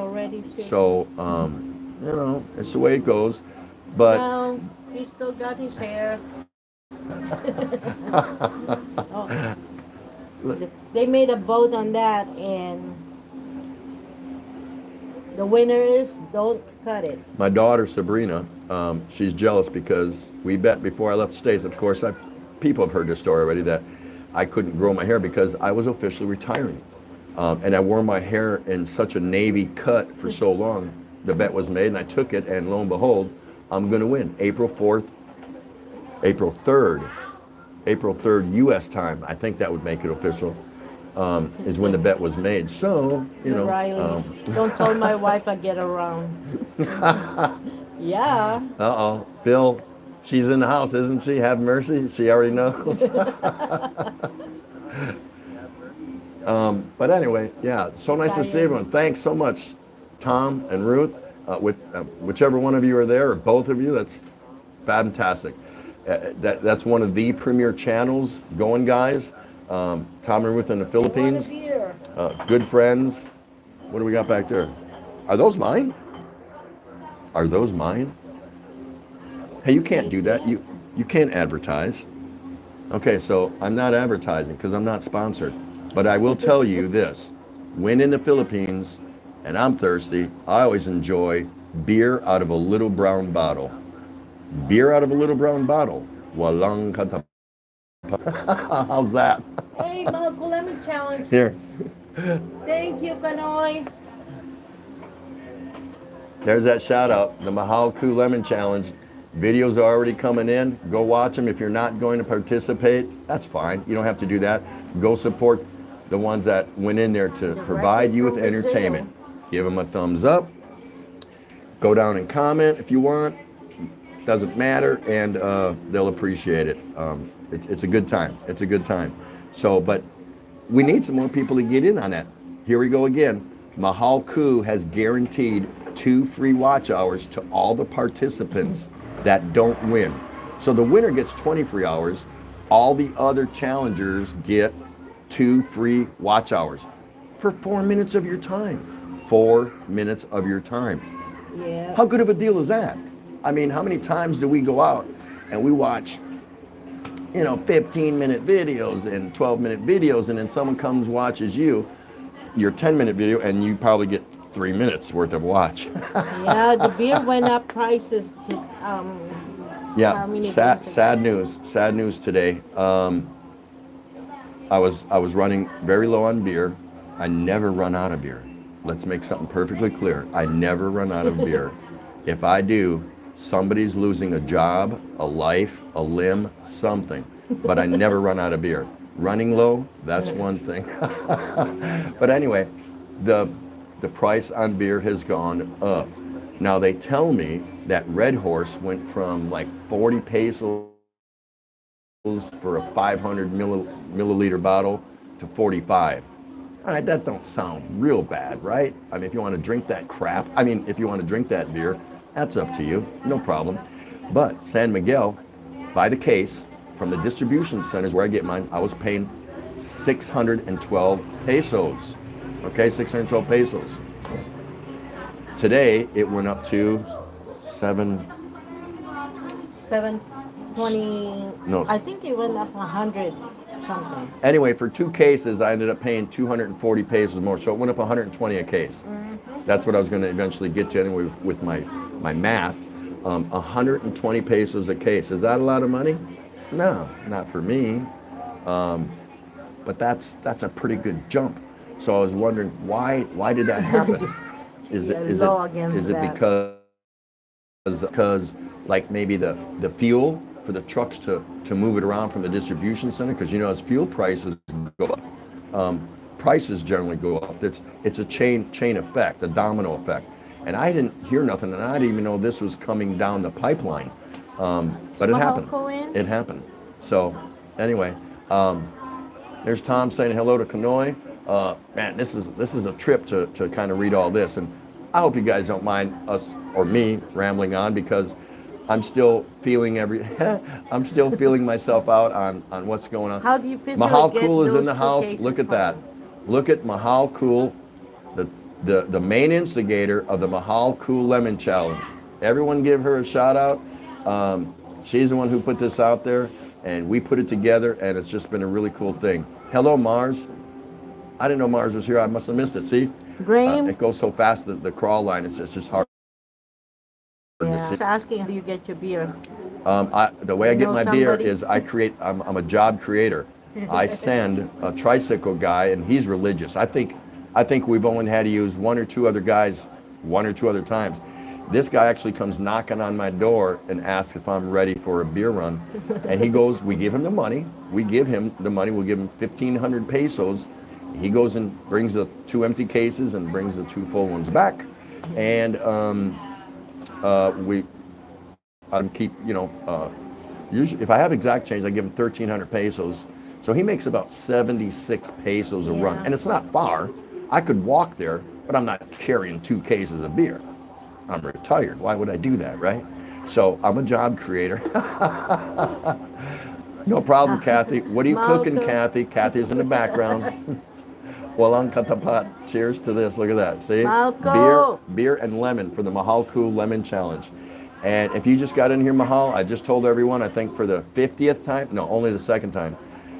So, you know, it's the way it goes. But well, he still got his hair. Oh, they made a vote on that, and the winner is don't cut it. My daughter Sabrina, she's jealous because we bet before I left the States. Of course, people have heard this story already that I couldn't grow my hair because I was officially retiring, and I wore my hair in such a navy cut for so long. The bet was made, and I took it, and lo and behold, I'm going to win. April 3rd U.S. time. I think that would make it official. Is when the bet was made. So, you know. Riley, don't tell my wife I get around. Yeah. Uh-oh. Phil, she's in the house, isn't she? Have mercy. She already knows. But anyway, yeah. So nice to see everyone. Thanks so much, Tom and Ruth. Whichever one of you are there, or both of you, that's fantastic. That's one of the premier channels going, guys. Tom and Ruth in the Philippines. Good friends. What do we got back there? Are those mine? Are those mine? Hey, you can't do that. You can't advertise. Okay, so I'm not advertising because I'm not sponsored. But I will tell you this. When in the Philippines and I'm thirsty, I always enjoy beer out of a little brown bottle. Beer out of a little brown bottle. Walang katap. How's that? Hey, Malco Lemon Challenge. Here. Thank you, Kanoy. There's that shout out, the Mahal Ku Lemon Challenge. Videos are already coming in. Go watch them. If you're not going to participate, that's fine. You don't have to do that. Go support the ones that went in there to provide you with entertainment. Give them a thumbs up. Go down and comment if you want. Doesn't matter, and they'll appreciate it. It's a good time. It's a good time. So, but we need some more people to get in on that. Here we go again. Mahal Ku has guaranteed 2 free watch hours to all the participants that don't win. So the winner gets 20 free hours. All the other challengers get 2 free watch hours for 4 minutes of your time. 4 minutes of your time. Yeah. How good of a deal is that? I mean, how many times do we go out and we watch, 15-minute videos and 12-minute videos, and then someone comes watches your 10-minute video, and you probably get 3 minutes worth of watch. Yeah, the beer went up prices to yeah, sad news today. I was running very low on beer. I never run out of beer. Let's make something perfectly clear. I never run out of beer. If I do, somebody's losing a job, a life, a limb, something. But I never run out of beer. Running low, that's one thing. But anyway, the price on beer has gone up. Now they tell me that Red Horse went from like 40 pesos for a 500 milliliter bottle to 45. All right, that don't sound real bad, right? I mean, if you want to drink that crap, if you want to drink that beer, that's up to you, no problem. But San Miguel, by the case, from the distribution centers where I get mine, I was paying 612 pesos. Okay, 612 pesos. Today, it went up to 720. No. I think it went up 100 something. Anyway, for 2 cases, I ended up paying 240 pesos more, so it went up 120 a case. Mm-hmm. That's what I was going to eventually get to anyway with my math. 120 pesos a case. Is that a lot of money? No, not for me. But that's a pretty good jump. So I was wondering why did that happen? Is it because because like maybe the fuel for the trucks to move it around from the distribution center, because as fuel prices go up, prices generally go up. It's a chain effect, a domino effect. And I didn't hear nothing, and I didn't even know this was coming down the pipeline. But it happened. It happened. So anyway, there's Tom saying hello to Kanoi. Man, this is a trip to kind of read all this, and I hope you guys don't mind us or me rambling on, because I'm still feeling I'm still feeling myself out on what's going on. How do you physically Mahal get Cool is those in the two house. cases Look at home? that. Look at Mahal Cool, the main instigator of the Mahal Cool Lemon Challenge. Everyone give her a shout out. She's the one who put this out there, and we put it together, and it's just been a really cool thing. Hello, Mars. I didn't know Mars was here. I must have missed it. See? Graham? It goes so fast, the crawl line, it's just hard to Yeah. I see. was asking, how do you get your beer? The way I get know my beer somebody? is I'm a job creator. I send a tricycle guy, and he's religious. I think we've only had to use one or two other guys, one or two other times. This guy actually comes knocking on my door and asks if I'm ready for a beer run. And he goes, we give him the money. We'll give him 1,500 pesos. He goes and brings the 2 empty cases and brings the 2 full ones back. And I keep, usually if I have exact change, I give him 1,300 pesos. So he makes about 76 pesos a run. And it's not far. I could walk there, but I'm not carrying 2 cases of beer. I'm retired. Why would I do that, right? So I'm a job creator. No problem, Kathy. What are you cooking, Kathy? Kathy's in the background. Walang katapat. Cheers to this. Look at that. See? Beer and lemon for the Mahal Cool Lemon Challenge. And if you just got in here, Mahal, I just told everyone, I think for the 50th time, no, only the 2nd time,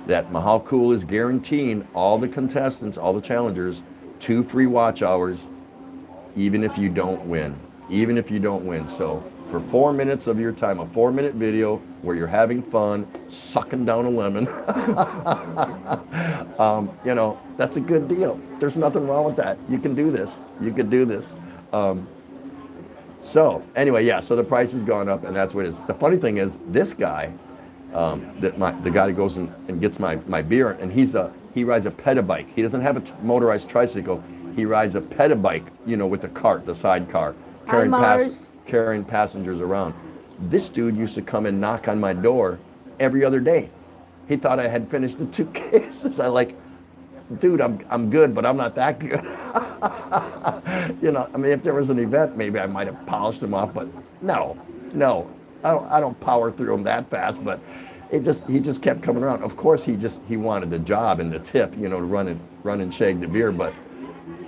that Mahal Cool is guaranteeing all the contestants, all the challengers, 2 free watch hours, even if you don't win. Even if you don't win. So for 4 minutes of your time, a 4-minute video where you're having fun, sucking down a lemon, that's a good deal. There's nothing wrong with that. You can do this. You could do this. So anyway, yeah, so the price has gone up, and that's what it is. The funny thing is, this guy, the guy that goes and gets my beer, and he rides a pedibike. He doesn't have a motorized tricycle. He rides a pedibike, with the cart, the sidecar, carrying passengers around. This dude used to come and knock on my door every other day. He thought I had finished the 2 cases. I like, dude, I'm good, but I'm not that good. If there was an event, maybe I might have polished him off, but no, I don't power through him that fast. But he just kept coming around. Of course, he wanted the job and the tip, to run and shake the beer. But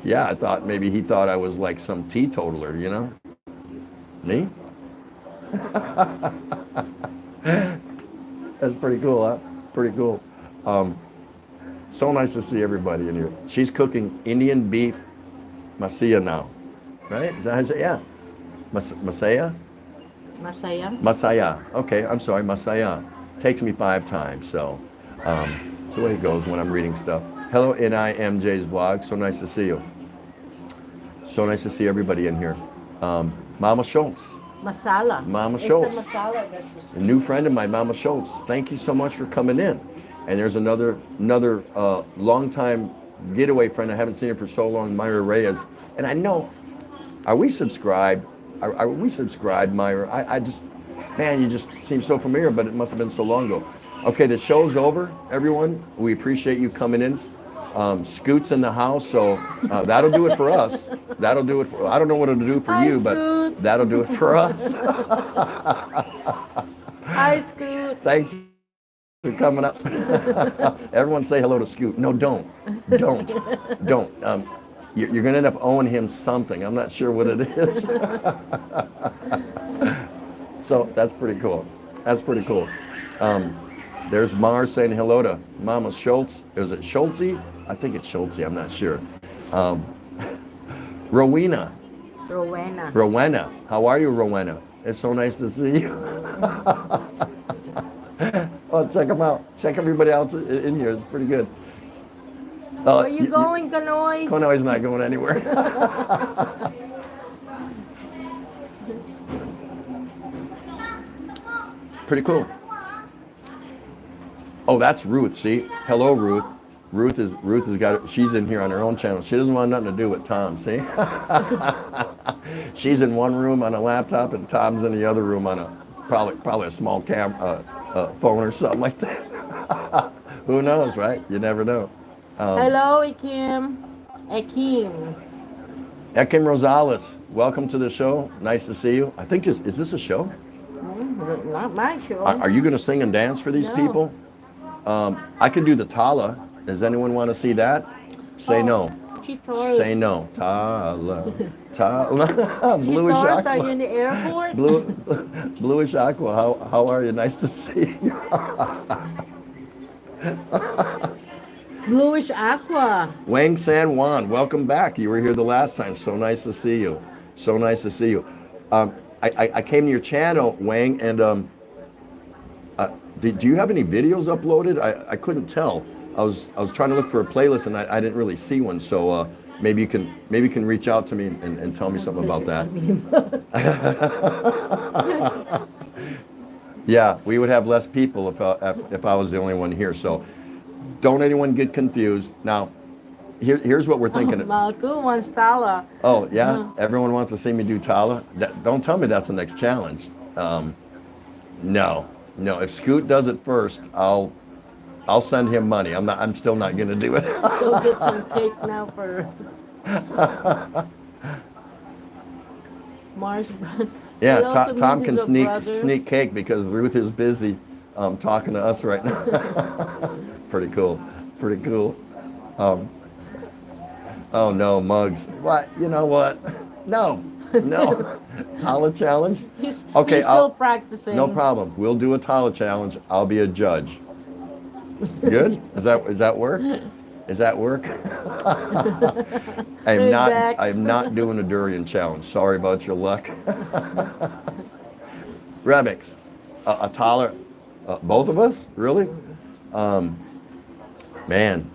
yeah, I thought maybe he thought I was like some teetotaler, Me? That's pretty cool, huh? Pretty cool. So nice to see everybody in here. She's cooking Indian beef masaya now, right? Is that how you say it? Yeah. Masaya? Masaya. Okay, I'm sorry, masaya. Takes me 5 times, so it's the way it goes when I'm reading stuff. Hello, NIMJ's vlog. So nice to see you. So nice to see everybody in here. Mama Schultz. Masala. Mama Schultz. It's a masala that's A new friend of mine, Mama Schultz. Thank you so much for coming in. And there's another long-time getaway friend. I haven't seen her for so long, Myra Reyes. And I know, are we subscribed? Are we subscribed, Myra? I just, man, you just seem so familiar, but it must have been so long ago. Okay, the show's over, everyone. We appreciate you coming in. Scoot's in the house, so that'll do it for us. That'll do it for, I don't know what it'll do for you, Scoot. but that'll do it for us. Hi, Scoot. Thanks for coming up. Everyone say hello to Scoot. No, don't. You're gonna end up owing him something. I'm not sure what it is. So that's pretty cool. That's pretty cool. There's Mars saying hello to Mama Schultz. Is it Schultzy? I think it's Schultzy. I'm not sure. Rowena. How are you, Rowena? It's so nice to see you. Oh, check them out. Check everybody else in here. It's pretty good. Where are you going, Kanoi? Kanoi's not going anywhere. Pretty cool. Oh, that's Ruth. See, hello, Ruth. Ruth has got. She's in here on her own channel. She doesn't want nothing to do with Tom. See, she's in one room on a laptop, and Tom's in the other room on a probably a small phone or something like that. Who knows, right? You never know. Hello, Akim. Akim. Ekim Rosales, welcome to the show. Nice to see you. I think is this a show? Not my show. Are you going to sing and dance for these No. people? I could do the Tala. Does anyone want to see that? Say no. Chitors. Say no. Tala. Tala. Bluish Chitors, are you Aqua. in the airport? Bluish Aqua. How are you? Nice to see you. Bluish Aqua. Wang San Juan, welcome back. You were here the last time. So nice to see you. So nice to see you. I came to your channel, Wang, and do you have any videos uploaded? I couldn't tell. I was trying to look for a playlist and I didn't really see one. So maybe you can reach out to me and tell me something about that. Yeah, we would have less people if I was the only one here. So don't anyone get confused. Now, here's what we're thinking. Malku wants Tala. Oh yeah, everyone wants to see me do Tala. Don't tell me that's the next challenge. No. If Scoot does it first, I'll send him money. I'm still not gonna do it. Go get some cake now for Mars. Yeah, Hello to Tom can Mrs. Brother. sneak cake because Ruth is busy talking to us right now. Pretty cool. Oh no, Muggs. What? You know what? No. Tala challenge? Okay, He's still practicing. No problem. We'll do a Tala challenge. I'll be a judge. Good? Is that work? Is that work? I'm not doing a durian challenge. Sorry about your luck. Remix. A Tala, both of us? Really? Man,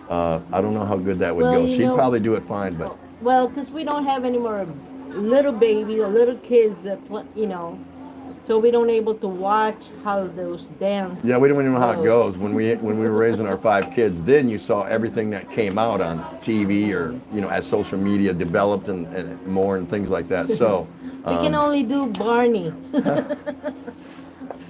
I don't know how good that would go. She'd probably do it fine, but. Well, because we don't have any more little babies or little kids that so we don't able to watch how those dance. Yeah, we don't even know how it goes. When we were raising our 5 kids, then you saw everything that came out on TV or as social media developed and more and things like that. So we can only do Barney.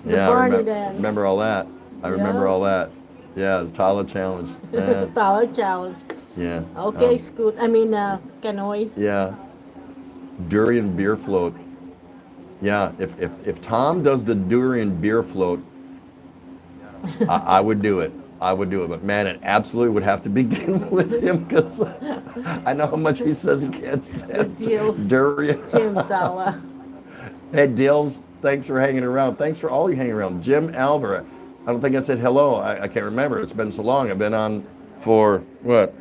Yeah, Barney dance. remember all that. I remember all that. Yeah, the Tala challenge. The Tala challenge. Yeah. Okay, Scoot. I mean, Canoy. Yeah. Durian beer float. Yeah, if Tom does the durian beer float, I would do it. But man, it absolutely would have to begin with him because I know how much he says he can't stand durian. Tim Tala. Hey, Dills, thanks for hanging around. Thanks for all you hanging around. Jim Alvar, I don't think I said hello. I can't remember. It's been so long. I've been on for what?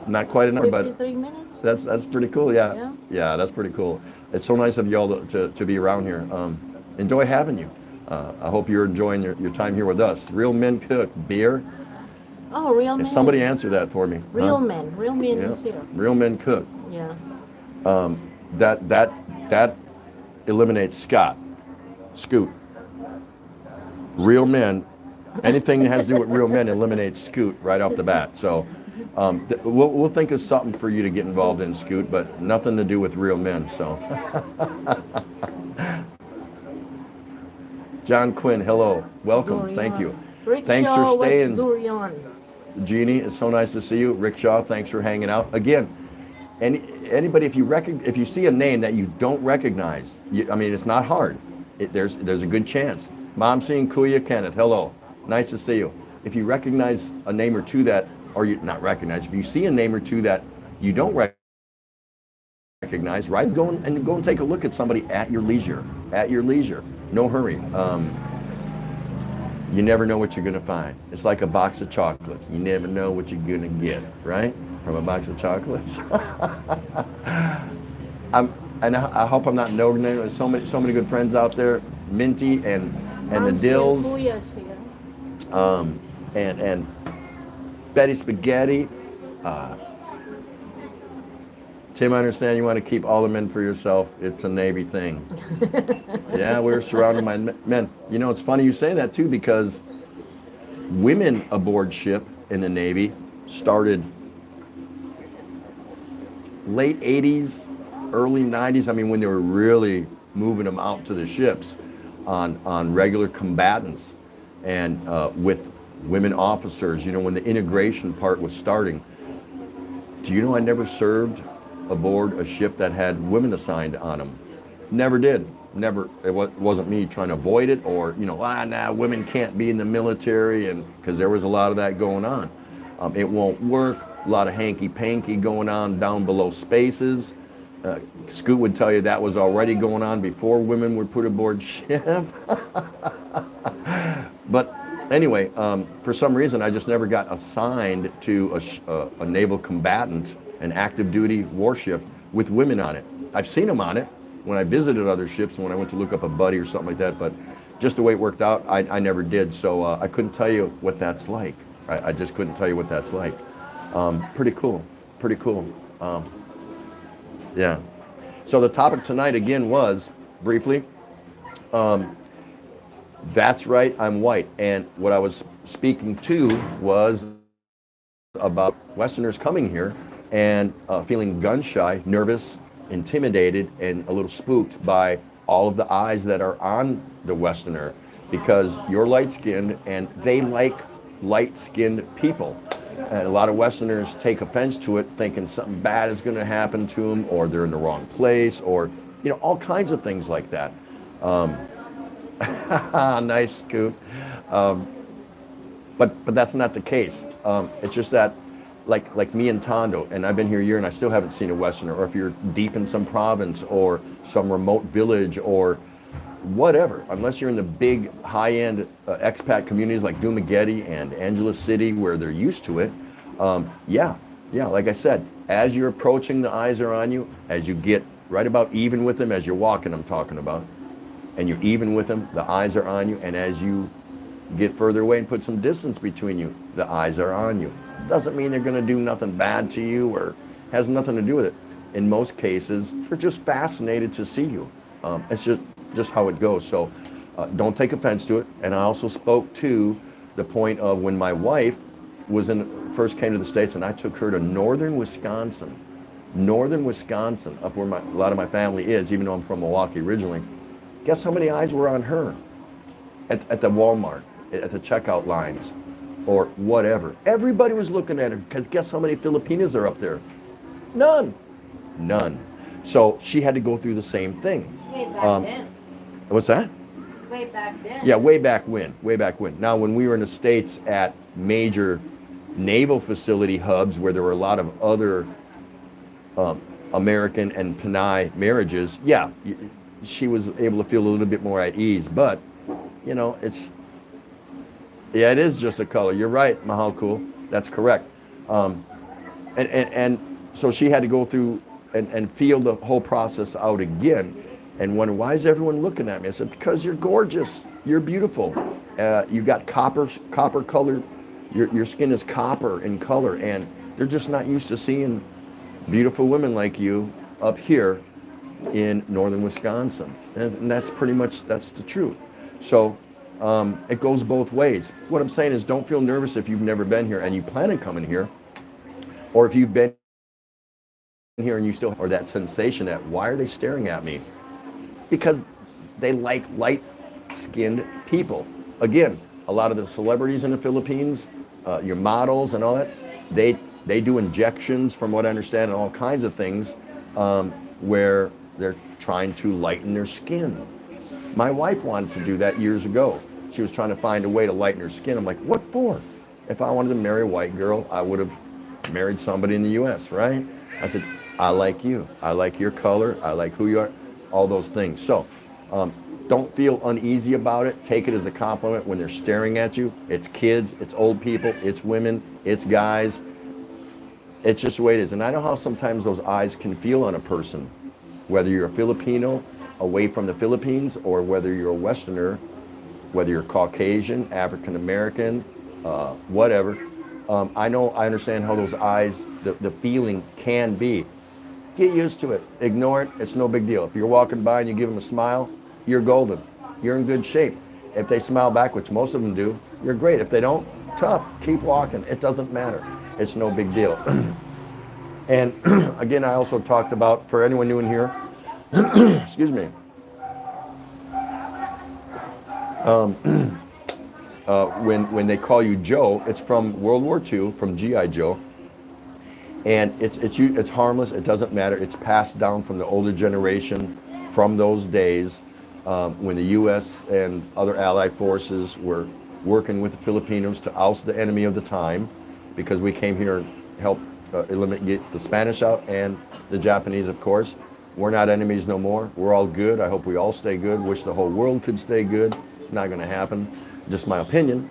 Not quite enough, but 53 minutes. that's pretty cool. Yeah, that's pretty cool. It's so nice of y'all to be around here. Enjoy having you. I hope you're enjoying your time here with us. Real Men Cook beer. Oh, Real Men. Somebody answer that for me. Real Men is here. Real Men Cook. Yeah. That eliminates Scoot. Real Men. Anything that has to do with Real Men eliminates Scoot right off the bat. So we'll think of something for you to get involved in, Scoot, but nothing to do with Real Men. So John Quinn, hello, welcome, Durian. thank you. Rick Thanks Shaw, for staying. what's Durian? Jeannie, it's so nice to see you. Rick Shaw, thanks for hanging out again. Anybody, if you see a name that you don't recognize, I mean, it's not hard. There's a good chance. Mom seeing Kuya Kenneth, hello. Nice to see you. If you recognize a name or two that, or you not recognize, if you see a name or two that you don't recognize, right? Go and take a look at somebody at your leisure. At your leisure. No hurry. You never know what you're gonna find. It's like a box of chocolates. You never know what you're gonna get, right? From a box of chocolates. I hope I'm not no name. There's so many good friends out there. Minty and the Dills. Kuya's here. And Betty Spaghetti, Tim, I understand you want to keep all the men for yourself. It's a Navy thing. Yeah, we were surrounded by men. You know, it's funny you say that too, because women aboard ship in the Navy started late 80s, early 90s. I mean, when they were really moving them out to the ships on regular combatants and with women officers, you know, when the integration part was starting. Do you know I never served aboard a ship that had women assigned on them? Never did. Never. It wasn't me trying to avoid it, or, you know, nah, women can't be in the military, and because there was a lot of that going on. It won't work. A lot of hanky-panky going on down below spaces. Scoot would tell you that was already going on before women were put aboard ship. But anyway, for some reason, I just never got assigned to a naval combatant, an active duty warship with women on it. I've seen them on it when I visited other ships and when I went to look up a buddy or something like that, but just the way it worked out, I never did. So I couldn't tell you what that's like. I just couldn't tell you what that's like. Pretty cool, pretty cool. Yeah. So the topic tonight again was, briefly, that's right, I'm white. And what I was speaking to was about Westerners coming here and feeling gun shy, nervous, intimidated, and a little spooked by all of the eyes that are on the Westerner, because you're light-skinned and they like light-skinned people. And a lot of Westerners take offense to it, thinking something bad is going to happen to them, or they're in the wrong place, or, you know, all kinds of things like that. Nice, Scoot. But that's not the case. It's just that, like me and Tondo, and I've been here a year and I still haven't seen a Westerner, or if you're deep in some province or some remote village or whatever, unless you're in the big high-end expat communities like Dumaguete and Angeles City where they're used to it, yeah, like I said, as you're approaching, the eyes are on you. As you get right about even with them, as you're walking, I'm talking about, and you're even with them, the eyes are on you. And as you get further away and put some distance between you, the eyes are on you. Doesn't mean they're going to do nothing bad to you or has nothing to do with it. In most cases, they're just fascinated to see you. It's just how it goes. So don't take offense to it. And I also spoke to the point of when my wife first came to the States, and I took her to northern Wisconsin, up where a lot of my family is, even though I'm from Milwaukee originally. Guess how many eyes were on her at the Walmart, at the checkout lines, or whatever. Everybody was looking at her, because guess how many Filipinas are up there? None. So she had to go through the same thing. Way back then. What's that? Way back then. Yeah, way back when. Now, when we were in the States at major naval facility hubs where there were a lot of other American and Pinay marriages, yeah, she was able to feel a little bit more at ease. But, you know, it is just a color. You're right, Mahal Cool. That's correct. And so she had to go through and feel the whole process out again and wonder, why is everyone looking at me? I said, because you're gorgeous. You're beautiful. You got copper color. Your skin is copper in color, and they're just not used to seeing beautiful women like you up here in northern Wisconsin. And that's pretty much, that's the truth. So it goes both ways. What I'm saying is, don't feel nervous if you've never been here and you plan on coming here, or if you've been here and you still have that sensation that, why are they staring at me? Because they like light-skinned people. Again, a lot of the celebrities in the Philippines, your models and all that, they do injections, from what I understand, and all kinds of things where they're trying to lighten their skin. My wife wanted to do that years ago. She was trying to find a way to lighten her skin. I'm like, what for? If I wanted to marry a white girl, I would have married somebody in the US, right? I said, I like you. I like your color. I like who you are. All those things. So don't feel uneasy about it. Take it as a compliment when they're staring at you. It's kids, it's old people, it's women, it's guys. It's just the way it is. And I know how sometimes those eyes can feel on a person, whether you're a Filipino away from the Philippines, or whether you're a Westerner, whether you're Caucasian, African American, whatever. I understand how those eyes, the feeling can be. Get used to it. Ignore it. It's no big deal. If you're walking by and you give them a smile, you're golden. You're in good shape. If they smile back, which most of them do, you're great. If they don't, tough. Keep walking. It doesn't matter. It's no big deal. And again, I also talked about, for anyone new in here, excuse me, when they call you Joe, it's from World War II, from G.I. Joe. And it's harmless. It doesn't matter. It's passed down from the older generation from those days when the U.S. and other allied forces were working with the Filipinos to oust the enemy of the time, because we came here and helped get the Spanish out and the Japanese, of course. We're not enemies no more. We're all good. I hope we all stay good. Wish the whole world could stay good. Not going to happen. Just my opinion.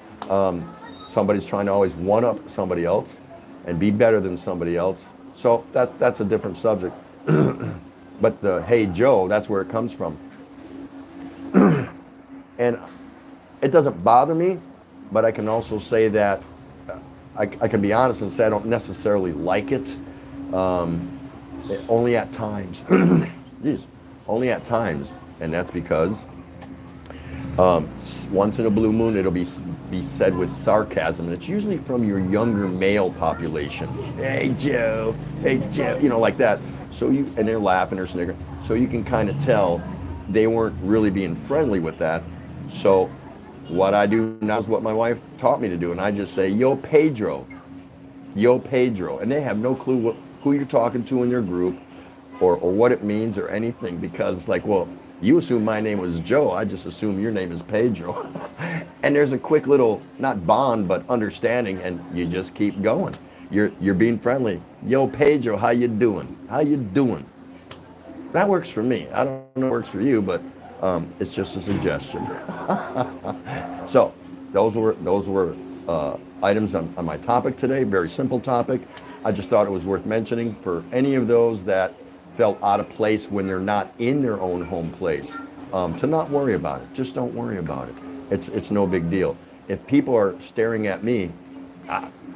Somebody's trying to always one-up somebody else and be better than somebody else. So that's a different subject. But the "Hey Joe," that's where it comes from. And it doesn't bother me, but I can also say that I can be honest and say I don't necessarily like it. Only at times. Jeez, only at times. And that's because once in a blue moon it'll be said with sarcasm, and it's usually from your younger male population. Hey Joe, you know, like that. So and they're laughing or snickering. So you can kind of tell they weren't really being friendly with that. So what I do now is what my wife taught me to do, and I just say, "Yo Pedro, yo Pedro," and they have no clue who you're talking to in your group, or what it means or anything, because like, well, you assume my name was Joe, I just assume your name is Pedro. And there's a quick little, not bond, but understanding, and you just keep going. You're being friendly. Yo Pedro, how you doing? How you doing? That works for me. I don't know if it works for you, but it's just a suggestion. So those were items on my topic today. Very simple topic. I just thought it was worth mentioning for any of those that felt out of place when they're not in their own home place, to not worry about it. Just don't worry about it. It's no big deal. If people are staring at me,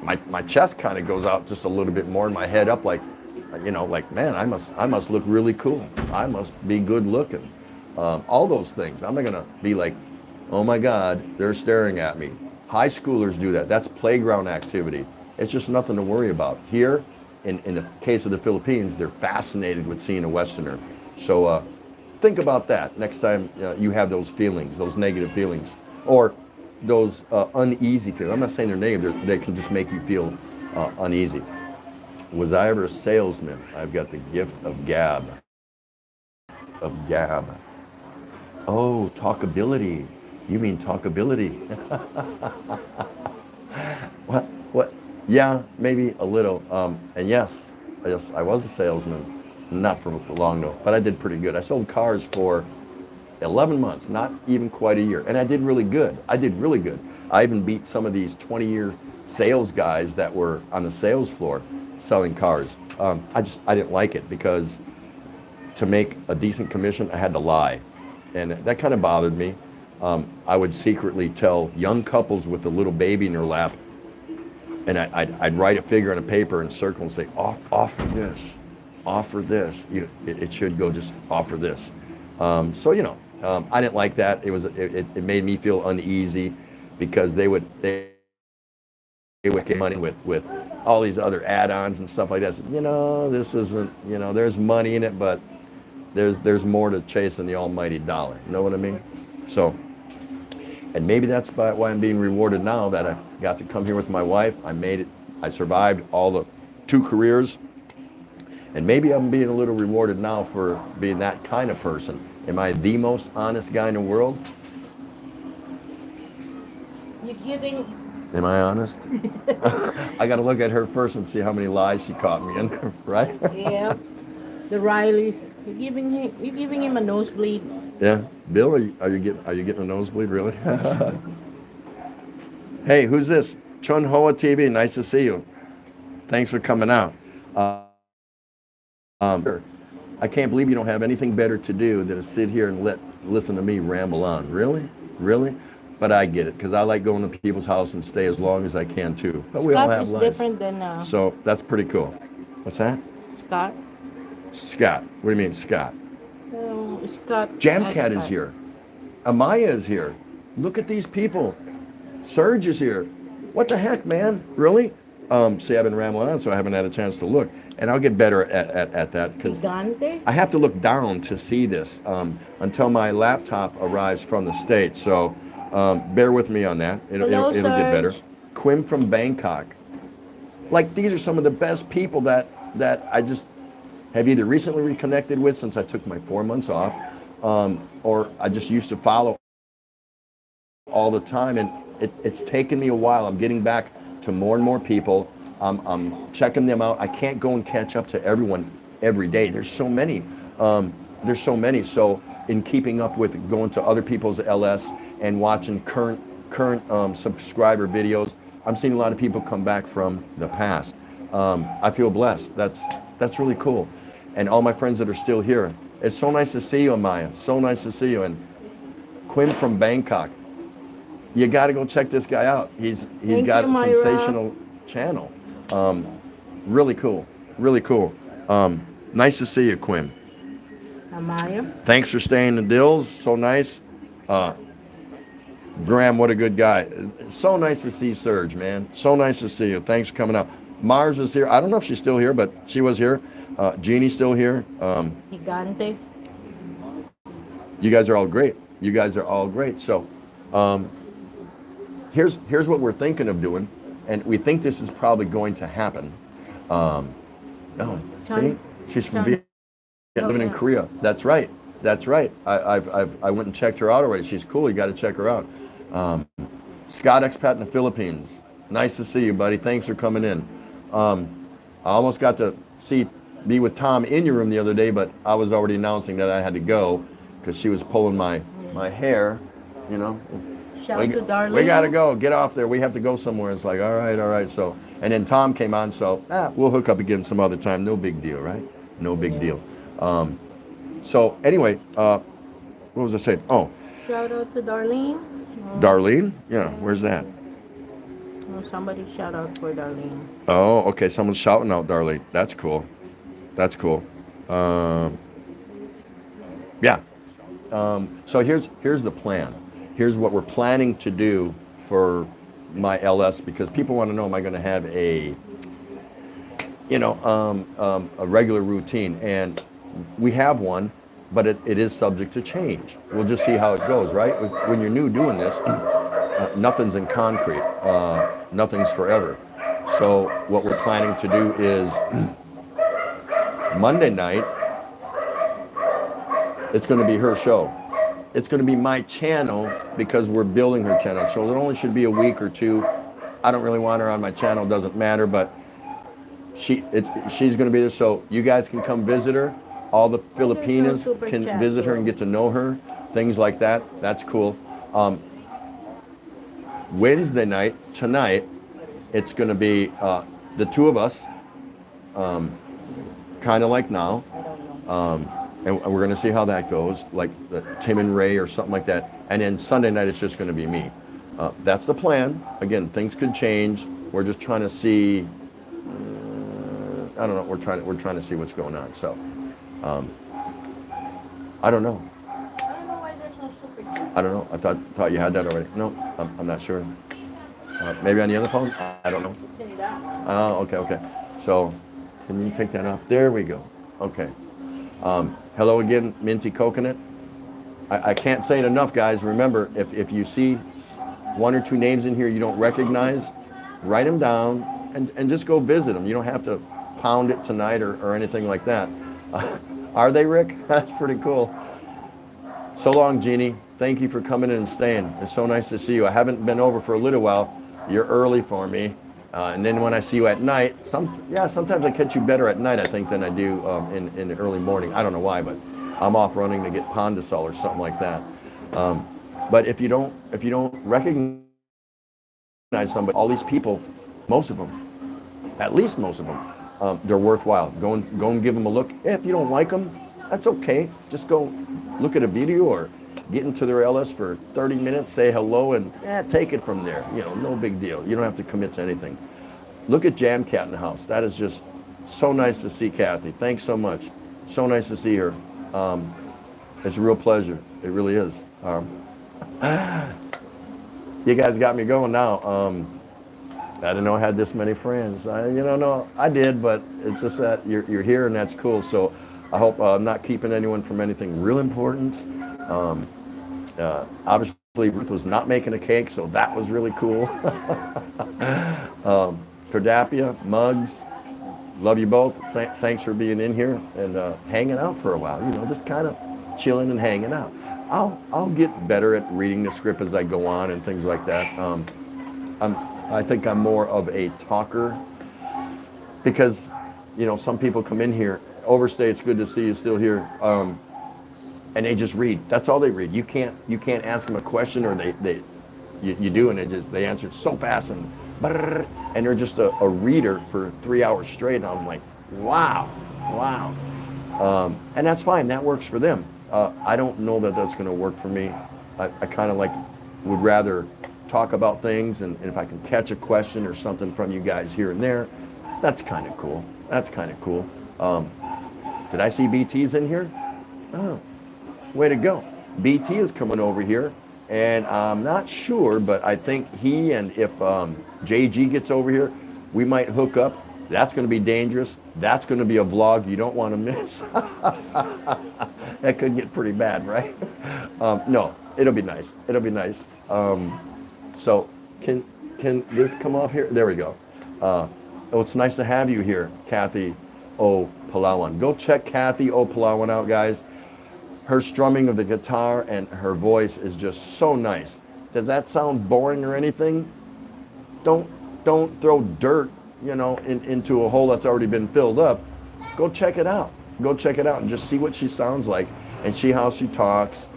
my chest kind of goes out just a little bit more, and my head up, like, you know, like, man, I must look really cool. I must be good looking. All those things. I'm not gonna be like, oh my God, they're staring at me. High schoolers do that. That's playground activity. It's just nothing to worry about. Here, in the case of the Philippines, they're fascinated with seeing a Westerner. So think about that next time you have those feelings, those negative feelings, or those uneasy feelings. I'm not saying they're negative. They can just make you feel uneasy. Was I ever a salesman? I've got the gift of gab. Oh, talkability. You mean talkability? What? Yeah, maybe a little. And yes, I was a salesman, not for long though, but I did pretty good. I sold cars for 11 months, not even quite a year, and I did really good. I even beat some of these 20-year sales guys that were on the sales floor selling cars. I didn't like it, because to make a decent commission, I had to lie, and that kind of bothered me. I would secretly tell young couples with a little baby in their lap, and I'd write a figure on a paper and circle and say, offer this. It should go, just offer this. So, you know, I didn't like that. It made me feel uneasy, because they would get money with all these other add-ons and stuff like that. So, you know, this isn't, you know, there's money in it, but there's more to chase than the almighty dollar. You know what I mean? So, and maybe that's why I'm being rewarded now, that I got to come here with my wife. I made it. I survived all the 2 careers. And maybe I'm being a little rewarded now for being that kind of person. Am I the most honest guy in the world? You're giving... Am I honest? I got to look at her first and see how many lies she caught me in, right? Yeah. The Rileys. You're giving him a nosebleed. Yeah, Bill, are you getting a nosebleed, really? Hey, who's this? Chun Hoa TV, nice to see you. Thanks for coming out. I can't believe you don't have anything better to do than to sit here and listen to me ramble on. Really? But I get it, because I like going to people's house and stay as long as I can too. But we all have lives. Scott is different than... So that's pretty cool. What's that? Scott? Scott. What do you mean, Scott? Scott. Jamcat is here. Amaya is here. Look at these people. Serge is here. What the heck, man? Really? See, I've been rambling on, so I haven't had a chance to look. And I'll get better at that because I have to look down to see this until my laptop arrives from the States. So bear with me on that. It'll get better. Quim from Bangkok. Like, these are some of the best people that I just have either recently reconnected with since I took my 4 months off, or I just used to follow all the time. And it's taken me a while. I'm getting back to more and more people. I'm checking them out. I can't go and catch up to everyone every day. There's so many. So in keeping up with going to other people's LS and watching current subscriber videos, I'm seeing a lot of people come back from the past. I feel blessed. That's really cool. And all my friends that are still here, it's so nice to see you, Amaya. So nice to see you. And Quinn from Bangkok, you got to go check this guy out. He's got a sensational channel. Really cool. Nice to see you, Quinn. Amaya. Thanks for staying in Dills. So nice. Graham, what a good guy. So nice to see Serge, man. So nice to see you. Thanks for coming out. Mars is here. I don't know if she's still here, but she was here. Jeannie's still here. Gigante. You guys are all great. So here's what we're thinking of doing, and we think this is probably going to happen. See? She's from Vietnam, living in Korea. That's right. I went and checked her out already. She's cool. You got to check her out. Scott, expat in the Philippines. Nice to see you, buddy. Thanks for coming in. I almost got to be with Tom in your room the other day, but I was already announcing that I had to go because she was pulling my hair, you know. Shout to Darlene. We got to go. Get off there. We have to go somewhere. It's like, all right. So, and then Tom came on, so we'll hook up again some other time. No big deal, right? No big deal. So anyway, what was I saying? Oh. Shout out to Darlene. Darlene? Yeah, where's that? Somebody shout out for Darlene. Oh, okay. Someone's shouting out Darlene. That's cool. Yeah. So here's the plan. Here's what we're planning to do for my LS, because people want to know, am I going to have a regular routine? And we have one, but it is subject to change. We'll just see how it goes, right? When you're new doing this, nothing's in concrete. Nothing's forever. So what we're planning to do is Monday night, it's going to be her show. It's going to be my channel because we're building her channel. So it only should be a week or two. I don't really want her on my channel. Doesn't matter, but she's going to be there. So you guys can come visit her. All the Filipinas can visit her and get to know her. Things like that. That's cool. Wednesday night, tonight, it's going to be the two of us, kind of like now. And we're going to see how that goes, like Tim and Ray or something like that. And then Sunday night, it's just going to be me. That's the plan. Again, things could change. We're just trying to see. I don't know. We're trying to see what's going on. So, I don't know. I don't know why there's no super chat. I don't know. I thought you had that already. No, I'm not sure. Maybe on the other phone. I don't know. Oh, okay. So, can you take that off? There we go. Okay. Hello again, Minty Coconut. I can't say it enough, guys. Remember, if you see one or two names in here you don't recognize, write them down and just go visit them. You don't have to pound it tonight or anything like that. Are they, Rick? That's pretty cool. So long, Jeannie. Thank you for coming in and staying. It's so nice to see you. I haven't been over for a little while. You're early for me. And then when I see you at night, sometimes I catch you better at night, I think, than I do in the early morning. I don't know why, but I'm off running to get Pondasol or something like that. But if you don't recognize somebody, all these people, most of them, at least most of them, they're worthwhile. Go and give them a look. If you don't like them, that's okay. Just go look at a video or get into their LS for 30 minutes, say hello, and take it from there. No big deal. You don't have to commit to anything. Look at Jamcat in the house. That is just so nice to see, Kathy. Thanks so much. So nice to see her. It's a real pleasure. It really is. You guys got me going now. I didn't know I had this many friends. No, I did, but it's just that you're here and that's cool. So I hope I'm not keeping anyone from anything real important. Obviously, Ruth was not making a cake, so that was really cool. Cardapia, Muggs, love you both. Thanks for being in here and hanging out for a while. Just kind of chilling and hanging out. I'll get better at reading the script as I go on and things like that. I think I'm more of a talker because, some people come in here. Overstay, it's good to see you still here. And they just read. That's all they read. You can't ask them a question, or you do, and they answer it so fast and they're just a reader for 3 hours straight. And I'm like, wow. And that's fine. That works for them. I don't know that that's going to work for me. I kind of would rather talk about things, and if I can catch a question or something from you guys here and there, that's kind of cool. Did I see BT's in here? Oh, way to go. BT is coming over here, and I'm not sure, but I think he, and if JG gets over here, we might hook up. That's going to be dangerous. That's going to be a vlog you don't want to miss. That could get pretty bad, right? No, it'll be nice. So can this come off here? There we go. It's nice to have you here, Kathy O. Palawan. Go check Kathy O. Palawan out, guys. Her strumming of the guitar and her voice is just so nice. Does that sound boring or anything? Don't throw dirt, into a hole that's already been filled up. Go check it out and just see what she sounds like and see how she talks.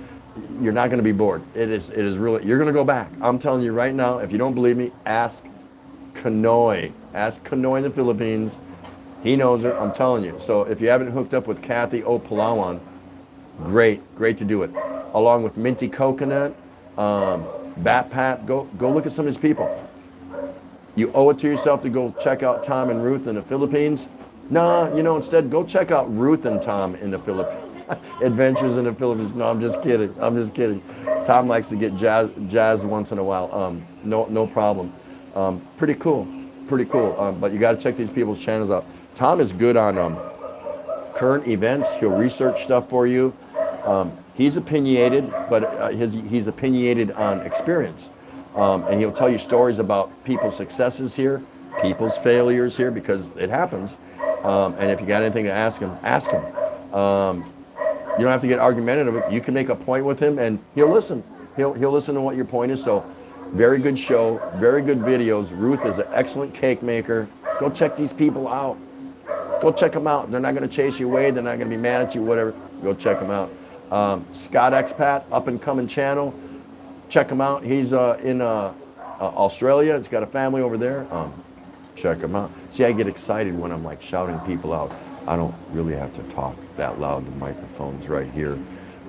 You're not going to be bored. It is really, you're going to go back. I'm telling you right now, if you don't believe me, ask Kanoy in the Philippines. He knows her, I'm telling you. So if you haven't hooked up with Kathy O. Palawan, great to do it. Along with Minty Coconut, Bat Pat, go look at some of these people. You owe it to yourself to go check out Tom and Ruth in the Philippines. Nah, instead go check out Ruth and Tom in the Philippines. Adventures in the Philippines. No, I'm just kidding. Tom likes to get jazz once in a while. No problem. Pretty cool. But you got to check these people's channels out. Tom is good on current events. He'll research stuff for you. He's opinionated, but he's opinionated on experience. And he'll tell you stories about people's successes here, people's failures here, because it happens. And if you got anything to ask him, ask him. You don't have to get argumentative. You can make a point with him, and he'll listen. He'll listen to what your point is. So, very good show, very good videos. Ruth is an excellent cake maker. Go check these people out. Go check them out. They're not going to chase you away. They're not going to be mad at you, whatever. Go check them out. Scott Expat, up and coming channel. Check him out. He's in Australia. He's got a family over there. Check him out. See, I get excited when I'm shouting people out. I don't really have to talk that loud. The microphone's right here,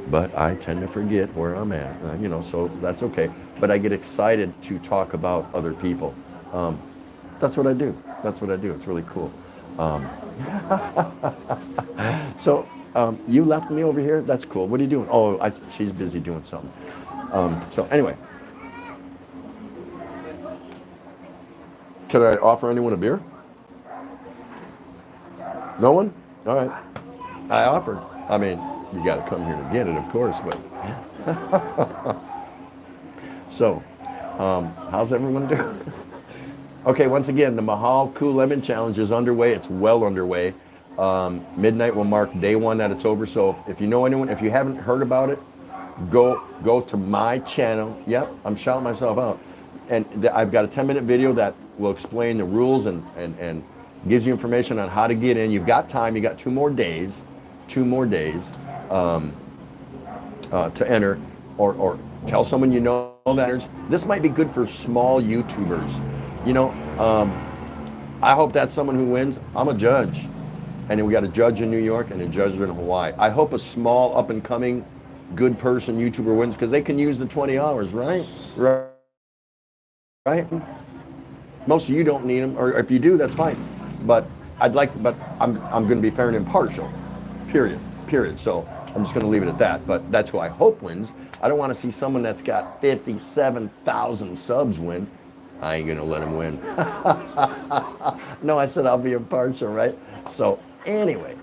but I tend to forget where I'm at. So that's okay. But I get excited to talk about other people. That's what I do. It's really cool. So you left me over here. That's cool. What are you doing? Oh, she's busy doing something. So anyway, can I offer anyone a beer? No one? All right. I offered. I mean, you got to come here to get it, of course, but. So, how's everyone doing? Okay, once again, the Mahal Cool Lemon Challenge is underway. It's well underway. Midnight will mark day one that it's over. So if you know anyone, if you haven't heard about it, go to my channel. Yep, I'm shouting myself out. And I've got a 10-minute video that will explain the rules and gives you information on how to get in. You've got time. You got 2 more days to enter, or tell someone you know that. This might be good for small YouTubers. I hope that's someone who wins. I'm a judge. And then we got a judge in New York and a judge in Hawaii. I hope a small up-and-coming good person YouTuber wins, because they can use the 20 hours, right? Right? Most of you don't need them, or if you do, that's fine. But I'm going to be fair and impartial. period. So I'm just going to leave it at that. But that's who I hope wins. I don't want to see someone that's got 57,000 subs win. I ain't going to let him win. No, I said I'll be impartial, right? So anyway.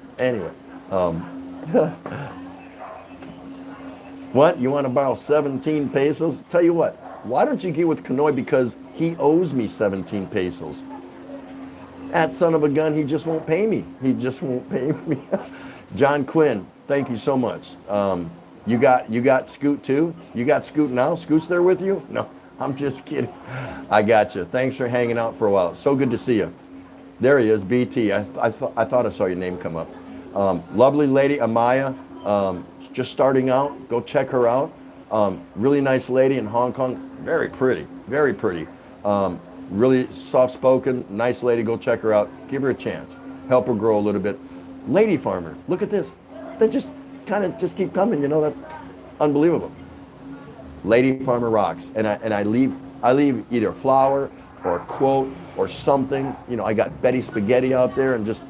What? You want to borrow 17 pesos? Tell you what, why don't you get with Kanoy, because he owes me 17 pesos. That son of a gun, he just won't pay me. John Quinn, thank you so much. You got Scoot too? You got Scoot now? Scoot's there with you? No, I'm just kidding. I got you. Thanks for hanging out for a while. So good to see you. There he is, BT. I thought I saw your name come up. Lovely lady, Amaya, just starting out. Go check her out. Really nice lady in Hong Kong. Very pretty, very pretty. Really soft-spoken, nice lady. Go check her out. Give her a chance. Help her grow a little bit. Lady farmer, look at this. They just kind of just keep coming, you know, that unbelievable. Lady farmer rocks. And I leave either a flower or a quote or something. You know, I got Betty Spaghetti out there, and just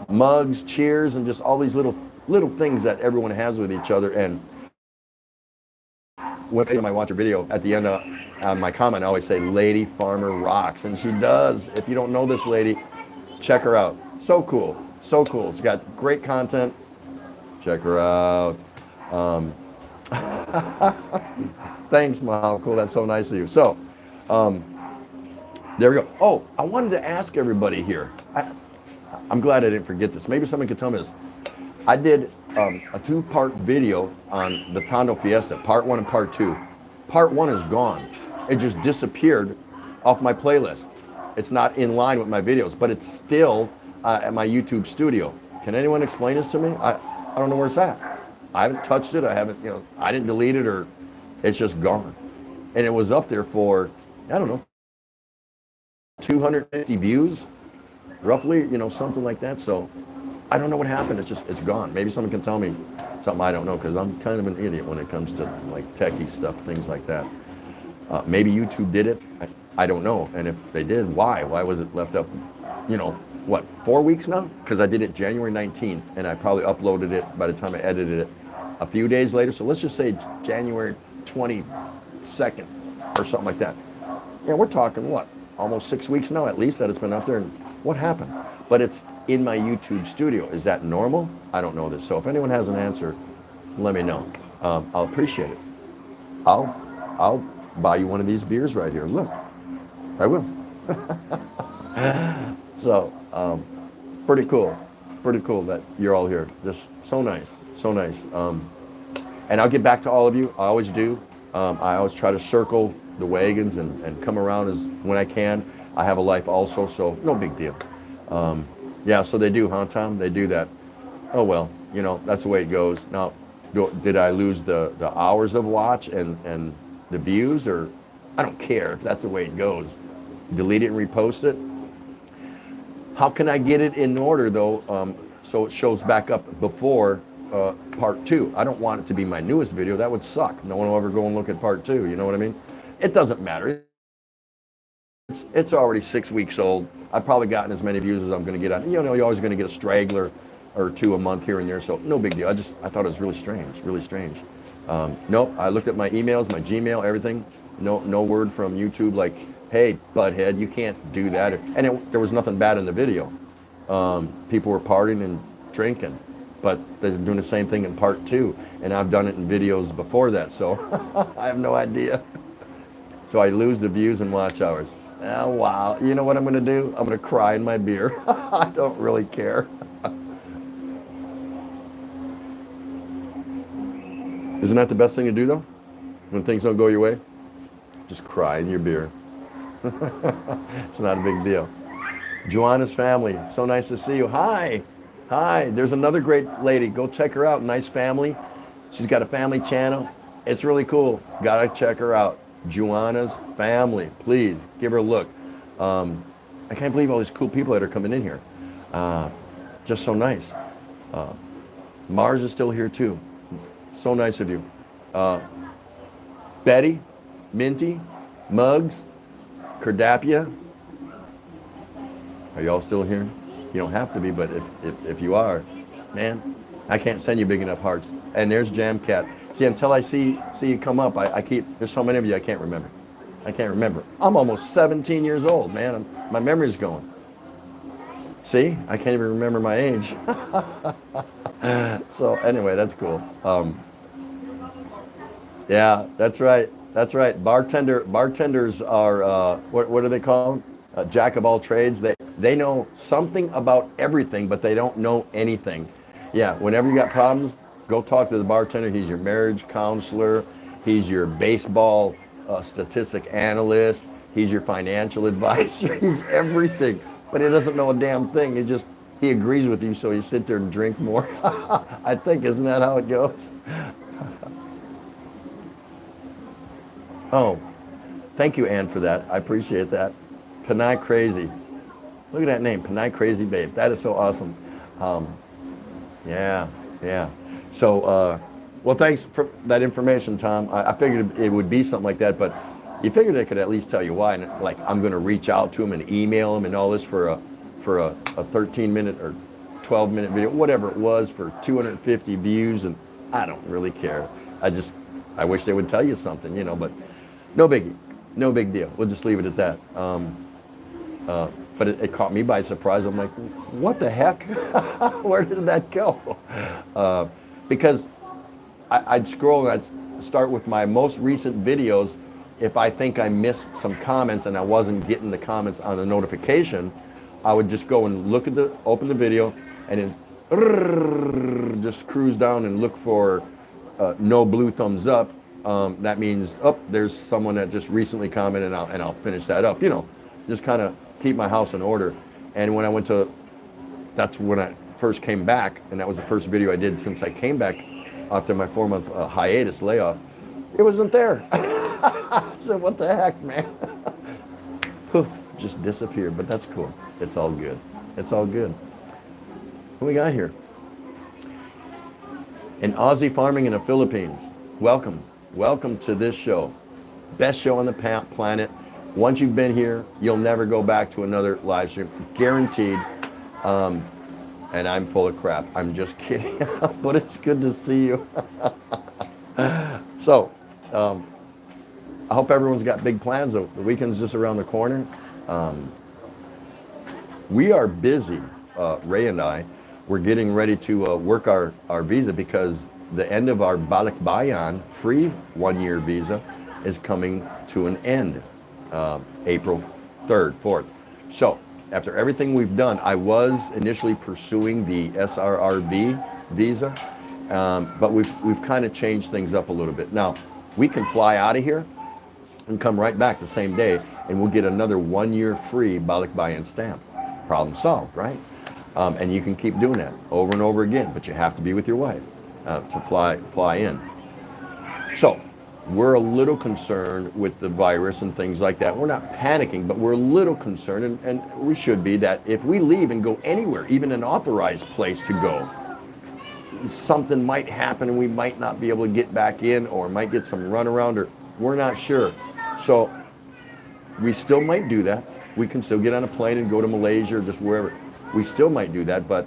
mugs, cheers, and just all these little things that everyone has with each other. And when I watch a video, at the end of my comment, I always say, Lady Farmer rocks. And she does. If you don't know this lady, check her out. So cool. So cool. She's got great content. Check her out. Thanks, Mom. Cool. That's so nice of you. So, there we go. Oh, I wanted to ask everybody here. I'm glad I didn't forget this. Maybe someone could tell me this. I did a 2-part video on the Tondo Fiesta, part 1 and part 2. Part 1 is gone. It just disappeared off my playlist. It's not in line with my videos, but it's still at my YouTube studio. Can anyone explain this to me? I don't know where it's at. I haven't touched it. I haven't, I didn't delete it, or it's just gone. And it was up there for, I don't know, 250 views, roughly, something like that. So I don't know what happened. It's gone. Maybe someone can tell me something I don't know, because I'm kind of an idiot when it comes to like techie stuff, things like that. Maybe YouTube did it. I don't know. And if they did, why? Why was it left up, 4 weeks now? Because I did it January 19th, and I probably uploaded it by the time I edited it a few days later. So let's just say January 22nd or something like that. Yeah, we're talking what? Almost 6 weeks now, at least, that it's been up there. And what happened? But it's in my YouTube studio. Is that normal? I don't know this. So if anyone has an answer, let me know. I'll appreciate it. I'll buy you one of these beers right here. Look, I will. So, pretty cool that you're all here. Just so nice, so nice. And I'll get back to all of you. I always do. I always try to circle the wagons and come around as when I can. I have a life also, so no big deal. Yeah, so they do, huh, Tom? They do that. Oh, well, that's the way it goes. Now, did I lose the hours of watch and the views? Or I don't care if that's the way it goes. Delete it and repost it. How can I get it in order, though, so it shows back up before part 2? I don't want it to be my newest video. That would suck. No one will ever go and look at part 2. You know what I mean? It doesn't matter. It's already 6 weeks old. I've probably gotten as many views as I'm going to get on. You're always going to get a straggler or 2 a month here and there, so no big deal. I thought it was really strange. Nope, I looked at my emails, my Gmail, everything. No word from YouTube like, hey, butthead, you can't do that. And there was nothing bad in the video. People were partying and drinking, but they're doing the same thing in part 2. And I've done it in videos before that, so I have no idea. So I lose the views and watch hours. Oh, wow. You know what I'm going to do? I'm going to cry in my beer. I don't really care. Isn't that the best thing to do, though? When things don't go your way? Just cry in your beer. It's not a big deal. Joanna's family. So nice to see you. Hi. There's another great lady. Go check her out. Nice family. She's got a family channel. It's really cool. Gotta check her out. Joanna's family. Please give her a look. I can't believe all these cool people that are coming in here. Just so nice. Mars is still here too. So nice of you. Betty, Minty, Muggs, Kerdapia. Are y'all still here? You don't have to be, but if you are, man. I can't send you big enough hearts. And there's Jam Cat. See, until I see you come up, I keep, there's so many of you I can't remember. I can't remember. I'm almost 17 years old, man. My memory's going. See, I can't even remember my age. So anyway, that's cool. Yeah, that's right. That's right. Bartenders are what are they called? Jack of all trades. They know something about everything, but they don't know anything. Yeah. Whenever you got problems, go talk to the bartender. He's your marriage counselor. He's your baseball statistic analyst. He's your financial advisor. He's everything, but he doesn't know a damn thing. He agrees with you, so you sit there and drink more. I think, isn't that how it goes? Oh, thank you, Ann, for that. I appreciate that. Panay Crazy. Look at that name, Panay Crazy Babe. That is so awesome. Yeah. So, well, thanks for that information, Tom. I figured it would be something like that, but you figured I could at least tell you why. And like, I'm going to reach out to him and email him and all this for a 13-minute or 12-minute video, whatever it was, for 250 views, and I don't really care. I wish they would tell you something, but no biggie, no big deal. We'll just leave it at that. But it caught me by surprise. I'm like, what the heck? Where did that go? Because I'd scroll and I'd start with my most recent videos. If I think I missed some comments and I wasn't getting the comments on the notification, I would just go and open the video, and it just cruise down and look for no blue thumbs up. That means, there's someone that just recently commented, and I'll finish that up. Just kind of keep my house in order. And when that's when I first came back, and that was the first video I did since I came back after my 4-month hiatus layoff. It wasn't there. I said, what the heck, man? Poof, just disappeared, but that's cool. It's all good. It's all good. What we got here? An Aussie farming in the Philippines. Welcome to this show. Best show on the planet. Once you've been here, you'll never go back to another live stream, guaranteed. And I'm full of crap. I'm just kidding, but it's good to see you. So, I hope everyone's got big plans. The weekend's just around the corner. We are busy, Ray and I. We're getting ready to work our visa, because the end of our Balikbayan free 1-year visa is coming to an end, April 3rd, 4th. So after everything we've done, I was initially pursuing the SRRB visa, but we've kind of changed things up a little bit. Now, we can fly out of here and come right back the same day, and we'll get another 1-year free Balikbayan stamp. Problem solved, right? And you can keep doing that over and over again, but you have to be with your wife to fly in. So we're a little concerned with the virus and things like that. We're not panicking, but we're a little concerned, and we should be, that if we leave and go anywhere, even an authorized place to go, something might happen and we might not be able to get back in, or might get some runaround, or we're not sure. So we still might do that. We can still get on a plane and go to Malaysia or just wherever. We still might do that, but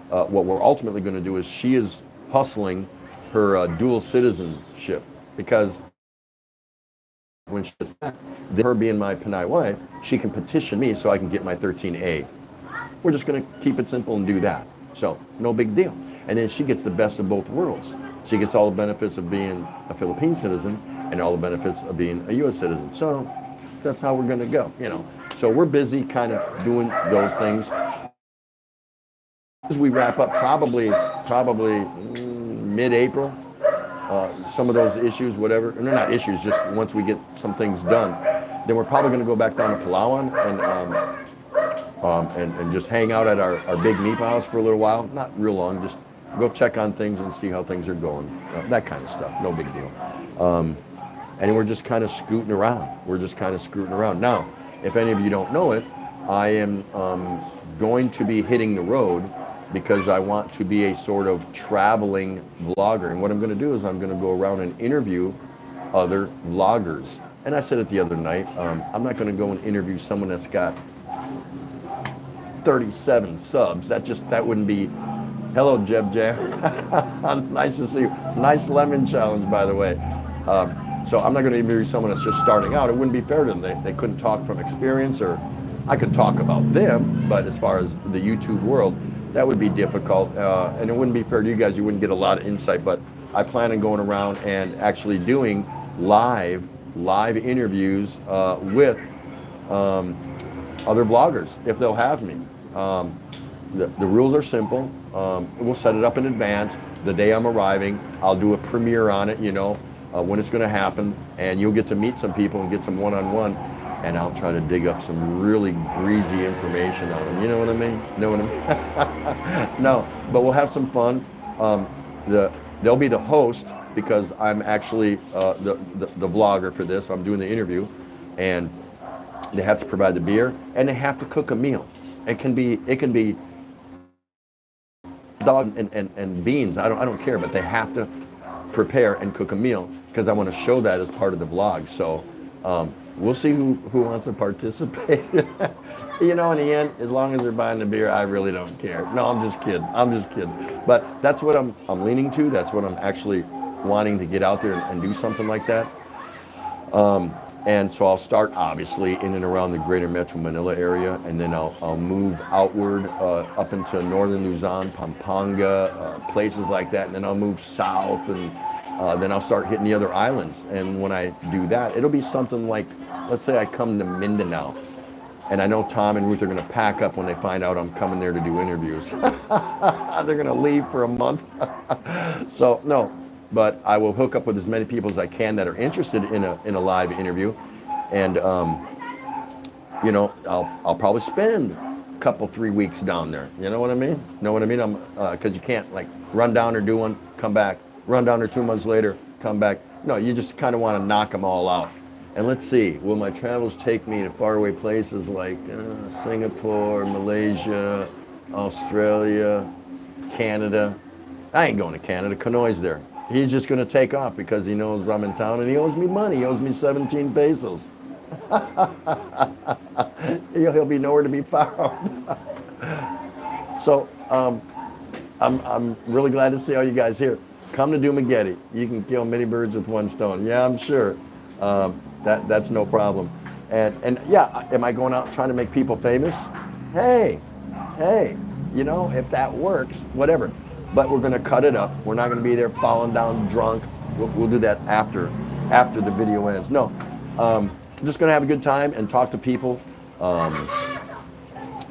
what we're ultimately going to do is, she is hustling her dual citizenship, because when she does that, her being my Panay wife, she can petition me so I can get my 13A. We're just going to keep it simple and do that. So no big deal. And then she gets the best of both worlds. She gets all the benefits of being a Philippine citizen and all the benefits of being a U.S. citizen. So that's how we're going to go, So we're busy kind of doing those things. As we wrap up, probably mid-April, some of those issues, whatever, and they're not issues, just once we get some things done, then we're probably going to go back down to Palawan and just hang out at our big Nipa house for a little while. Not real long, just go check on things and see how things are going. That kind of stuff, no big deal. And we're just kind of scooting around. Now, if any of you don't know it, I am going to be hitting the road, because I want to be a sort of traveling vlogger. And what I'm going to do is, I'm going to go around and interview other vloggers. And I said it the other night, I'm not going to go and interview someone that's got 37 subs. That wouldn't be, Hello, Jeb Jam. Nice to see you. Nice lemon challenge, by the way. So I'm not going to interview someone that's just starting out. It wouldn't be fair to them. They couldn't talk from experience, or I could talk about them, but as far as the YouTube world, that would be difficult. And it wouldn't be fair to you guys. You wouldn't get a lot of insight, but I plan on going around and actually doing live interviews with other bloggers if they'll have me. The rules are simple. We'll set it up in advance. The day I'm arriving, I'll do a premiere on it, you know, when it's going to happen, and you'll get to meet some people and get some one-on-one, and I'll try to dig up some really greasy information on them. You know what I mean? Know what I mean? No, but we'll have some fun. They'll be the host because I'm actually the vlogger for this. I'm doing the interview, and they have to provide the beer and they have to cook a meal. It can be dog and beans. I don't care, but they have to prepare and cook a meal because I want to show that as part of the vlog. So we'll see who wants to participate. You know, in the end, as long as they're buying the beer, I really don't care. No, I'm just kidding. But that's what I'm leaning to. That's what I'm actually wanting to get out there and do something like that. And so I'll start obviously in and around the greater Metro Manila area, and then I'll move outward up into northern Luzon, Pampanga, places like that, and then I'll move south, and then I'll start hitting the other islands. And when I do that, it'll be something like, let's say I come to Mindanao, and I know Tom and Ruth are going to pack up when they find out I'm coming there to do interviews. They're going to leave for a month. So no. But I will hook up with as many people as I can that are interested in a live interview, and you know, I'll probably spend a couple 3 weeks down there. You know what I mean? Know what I mean? Because you can't like run down or do one, come back, run down or 2 months later, come back. No, you just kind of want to knock them all out. And let's see, will my travels take me to faraway places like Singapore, Malaysia, Australia, Canada? I ain't going to Canada. Kanoy's there. He's just going to take off because he knows I'm in town and he owes me money. He owes me 17 pesos. He'll be nowhere to be found. So I'm really glad to see all you guys here. Come to Dumaguete. You can kill many birds with one stone. Yeah, I'm sure. That's no problem. And yeah, am I going out trying to make people famous? Hey, you know, if that works, whatever. But we're going to cut it up. We're not going to be there falling down drunk. We'll do that after the video ends. No, I'm just going to have a good time and talk to people,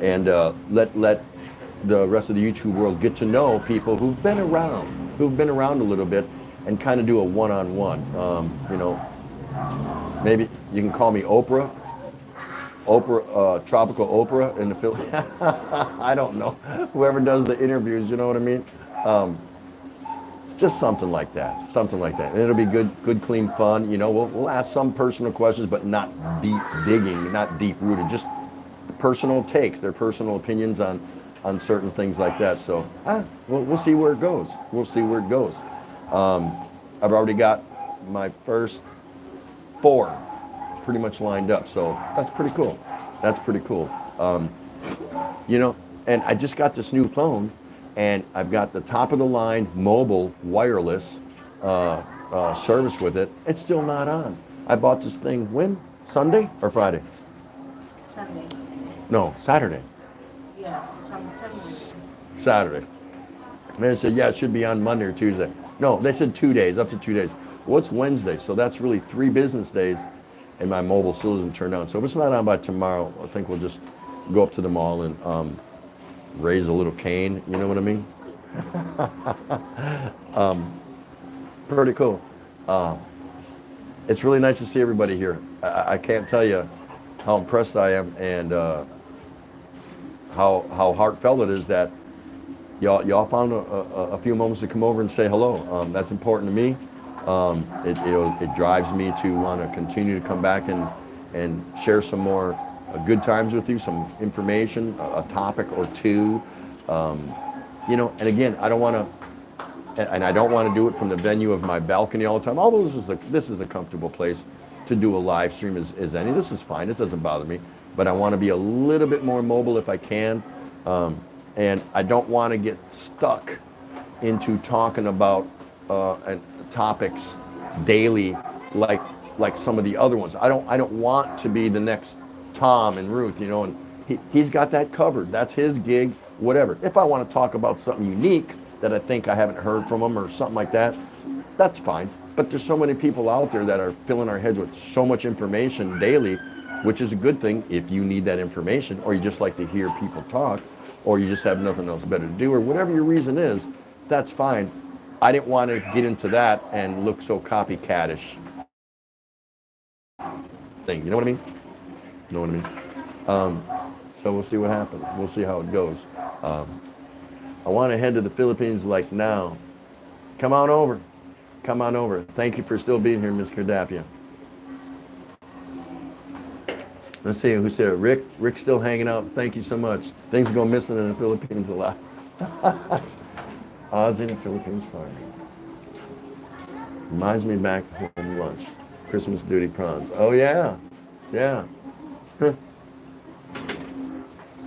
and let the rest of the YouTube world get to know people who've been around a little bit, and kind of do a one-on-one. You know, maybe you can call me Oprah, Tropical Oprah in the Philippines. I don't know. Whoever does the interviews, you know what I mean? Just something like that. And it'll be good, clean fun. You know, we'll ask some personal questions, but not deep digging, not deep rooted, just personal takes, their personal opinions on certain things like that. So we'll see where it goes. I've already got my first 4 pretty much lined up, so that's pretty cool. You know, and I just got this new phone, and I've got the top of the line mobile wireless service with it. It's still not on. I bought this thing when? Sunday or Friday? Sunday. No, Saturday. Yeah, Saturday. Man said, yeah, it should be on Monday or Tuesday. No, they said 2 days, up to 2 days. Well, it's Wednesday, so that's really 3 business days, and my mobile still doesn't turn on. So if it's not on by tomorrow, I think we'll just go up to the mall and raise a little cane, you know what I mean? Pretty cool. It's really nice to see everybody here. I can't tell you how impressed I am, and how heartfelt it is that y'all found a few moments to come over and say hello. That's important to me. It drives me to want to continue to come back and share some more good times with you, some information, a topic or two. You know, and again, I don't want to do it from the venue of my balcony all the time. Although this is a comfortable place to do a live stream as any. This is fine. It doesn't bother me. But I want to be a little bit more mobile if I can. And I don't want to get stuck into talking about topics daily like some of the other ones. I don't want to be the next Tom and Ruth, and he's got that covered. That's his gig, whatever. If I want to talk about something unique that I think I haven't heard from him or something like that, that's fine. But there's so many people out there that are filling our heads with so much information daily, which is a good thing if you need that information, or you just like to hear people talk, or you just have nothing else better to do, or whatever your reason is, that's fine. I didn't want to get into that and look so copycatish thing. You know what I mean? You know what I mean? So we'll see what happens. We'll see how it goes. I want to head to the Philippines like now. Come on over. Come on over. Thank you for still being here, Miss Cardapia. Let's see who's here. Rick. Rick's still hanging out. Thank you so much. Things go missing in the Philippines a lot. Oz in the Philippines farming. Reminds me back home lunch. Christmas duty prawns. Oh yeah. Yeah.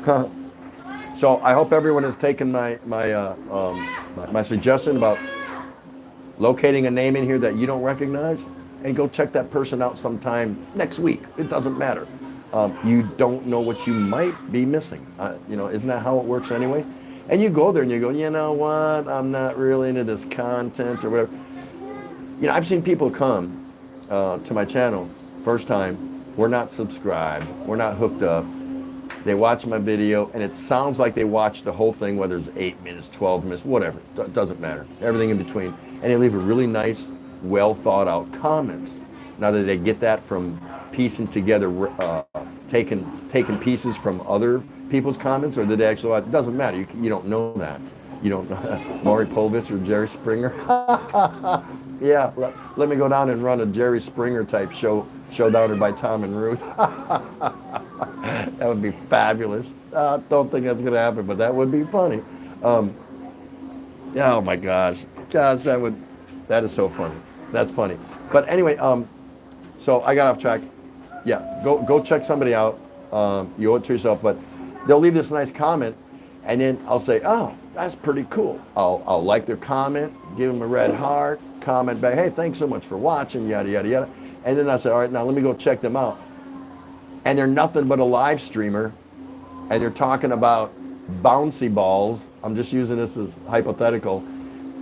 Huh. So I hope everyone has taken my suggestion about locating a name in here that you don't recognize, and go check that person out sometime next week. It doesn't matter. You don't know what you might be missing. Isn't that how it works anyway? And you go there and you go, you know what? I'm not really into this content or whatever. I've seen people come to my channel first time. We're not subscribed. We're not hooked up. They watch my video, and it sounds like they watched the whole thing, whether it's 8 minutes, 12 minutes, whatever. It doesn't matter. Everything in between. And they leave a really nice, well thought out comment. Now that they get that from piecing together, taking pieces from other people's comments, or did they actually watch? It doesn't matter. You don't know that. You don't know. Maury Povich or Jerry Springer. Yeah, let me go down and run a Jerry Springer type show down there by Tom and Ruth. That would be fabulous. Don't think that's going to happen, but that would be funny. Oh my gosh, that is so funny. That's funny. But anyway, so I got off track. Yeah, go check somebody out. You owe it to yourself, but they'll leave this nice comment, and then I'll say, oh, that's pretty cool. I'll like their comment, give them a red heart, comment back, hey, thanks so much for watching, yada, yada, yada. And then I say, all right, now let me go check them out. And they're nothing but a live streamer, and they're talking about bouncy balls. I'm just using this as hypothetical.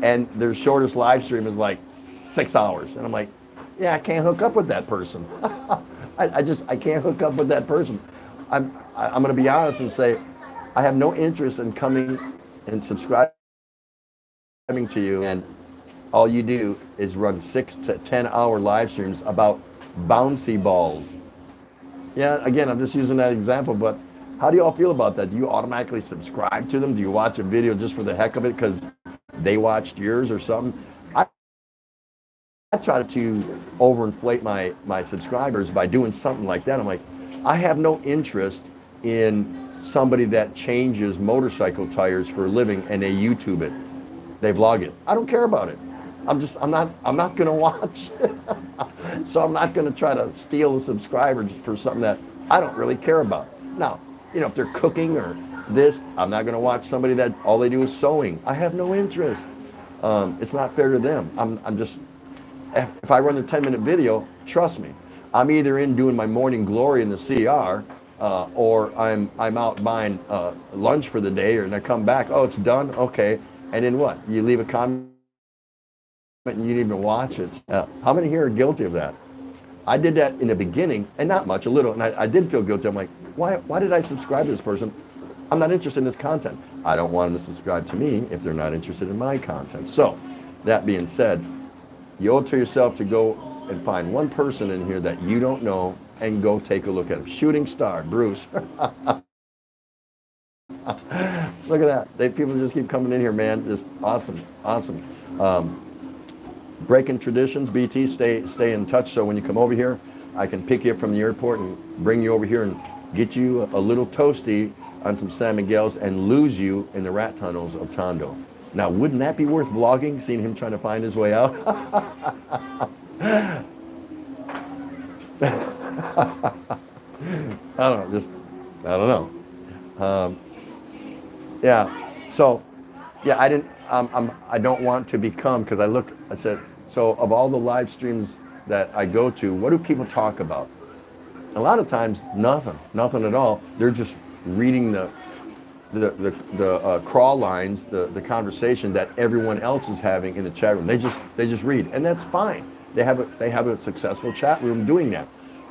And their shortest live stream is like 6 hours. And I'm like, yeah, I can't hook up with that person. I can't hook up with that person. I'm going to be honest and say, I have no interest in coming and subscribing to you, and all you do is run 6 to 10 hour live streams about bouncy balls. Yeah, again, I'm just using that example, but how do you all feel about that? Do you automatically subscribe to them? Do you watch a video just for the heck of it because they watched yours or something? I try to overinflate my subscribers by doing something like that. I'm like, I have no interest in somebody that changes motorcycle tires for a living and they YouTube it, they vlog it. I don't care about it. I'm not gonna watch. So I'm not gonna try to steal a subscriber for something that I don't really care about. Now, if they're cooking or this, I'm not gonna watch somebody that all they do is sewing. I have no interest. It's not fair to them. I'm just, if I run the 10-minute video, trust me, I'm either in doing my morning glory in the CR, or I'm out buying lunch for the day, and I come back, oh, it's done, okay, and then what? You leave a comment and you didn't even watch it. How many here are guilty of that? I did that in the beginning, and not much, a little, and I did feel guilty. I'm like, why did I subscribe to this person? I'm not interested in this content. I don't want them to subscribe to me if they're not interested in my content. So, that being said, you owe it to yourself to go and find one person in here that you don't know and go take a look at him. Shooting star, Bruce. Look at that. People just keep coming in here, man. Just awesome. Breaking traditions, BT, stay in touch. So when you come over here, I can pick you up from the airport and bring you over here and get you a little toasty on some San Miguel's and lose you in the rat tunnels of Tondo. Now, wouldn't that be worth vlogging, seeing him trying to find his way out? I don't know. Yeah. So, yeah, I don't want to become, because I said, so of all the live streams that I go to, what do people talk about? A lot of times, nothing at all. They're just reading the crawl lines, the conversation that everyone else is having in the chat room. They just read, and that's fine. They have a successful chat room doing that.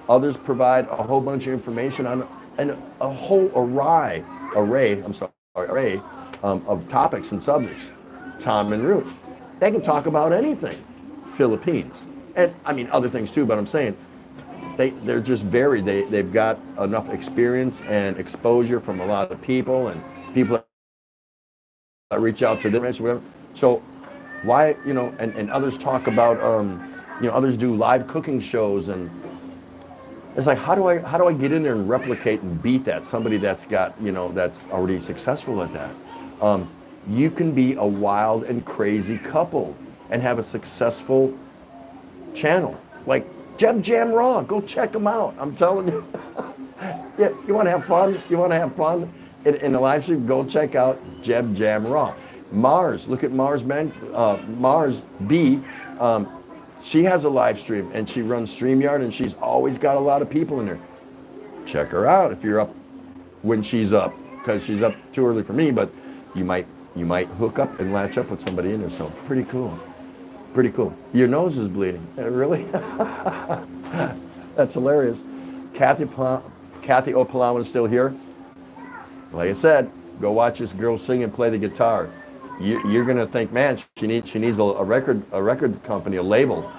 Others provide a whole bunch of information on a whole array of topics and subjects. Tom and Ruth, they can talk about anything. Philippines, and I mean other things too. But I'm saying they're just varied. They've got enough experience and exposure from a lot of people, and people that reach out to them, whatever. So why, and others talk about, others do live cooking shows, and it's like, how do I get in there and replicate and beat that? Somebody that's got, that's already successful at that. You can be a wild and crazy couple and have a successful channel. Like Jeb Jam Raw, go check them out. I'm telling you. Yeah, you want to have fun? You want to have fun in the live stream? Go check out Jeb Jam Raw. Mars, look at Mars, man. Mars B. She has a live stream and she runs StreamYard, and she's always got a lot of people in there. Check her out if you're up when she's up, because she's up too early for me, but you might hook up and latch up with somebody in there. So pretty cool. Pretty cool. Your nose is bleeding. Really? That's hilarious. Kathy O'Palawan is still here. Like I said, go watch this girl sing and play the guitar. You're gonna think, man, she needs a record company, a label.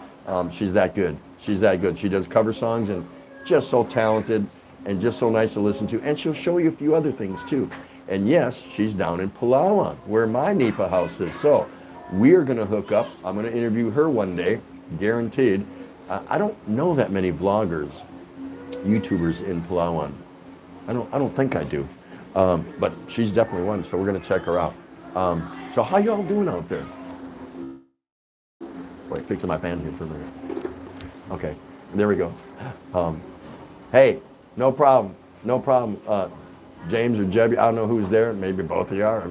She's that good. She's that good. She does cover songs and just so talented and just so nice to listen to. And she'll show you a few other things too. And yes, she's down in Palawan, where my Nipa house is. So we're gonna hook up. I'm gonna interview her one day, guaranteed. I don't know that many vloggers, YouTubers in Palawan. I don't think I do. But she's definitely one. So we're gonna check her out. So how y'all doing out there? Wait, fixing my fan here for a minute. Okay, there we go. Hey, no problem. James or Jebby, I don't know who's there. Maybe both of you are.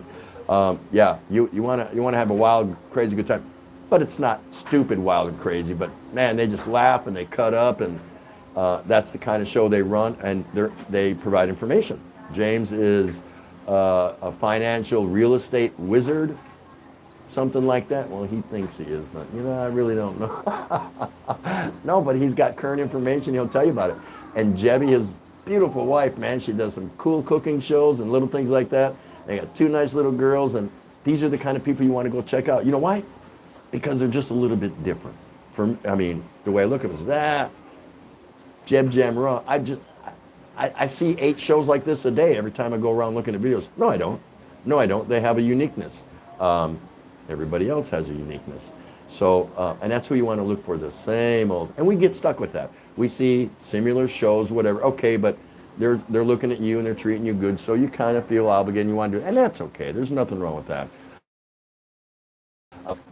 Yeah, you wanna have a wild, crazy good time, but it's not stupid, wild and crazy. But man, they just laugh and they cut up, and that's the kind of show they run, and they provide information. James is a financial real estate wizard, something like that. Well, he thinks he is, but I really don't know. No, but he's got current information. He'll tell you about it. And Jebby, his beautiful wife, man, she does some cool cooking shows and little things like that. They got two nice little girls, and these are the kind of people you want to go check out. You know why? Because they're just a little bit different. The way I look at it is that Jeb Jam Raw. I see 8 shows like this a day every time I go around looking at videos. No, I don't. They have a uniqueness. Everybody else has a uniqueness. So, and that's who you want to look for, the same old. And we get stuck with that. We see similar shows, whatever. Okay, but they're looking at you and they're treating you good, so you kind of feel obligated. You want to do it, and that's okay. There's nothing wrong with that.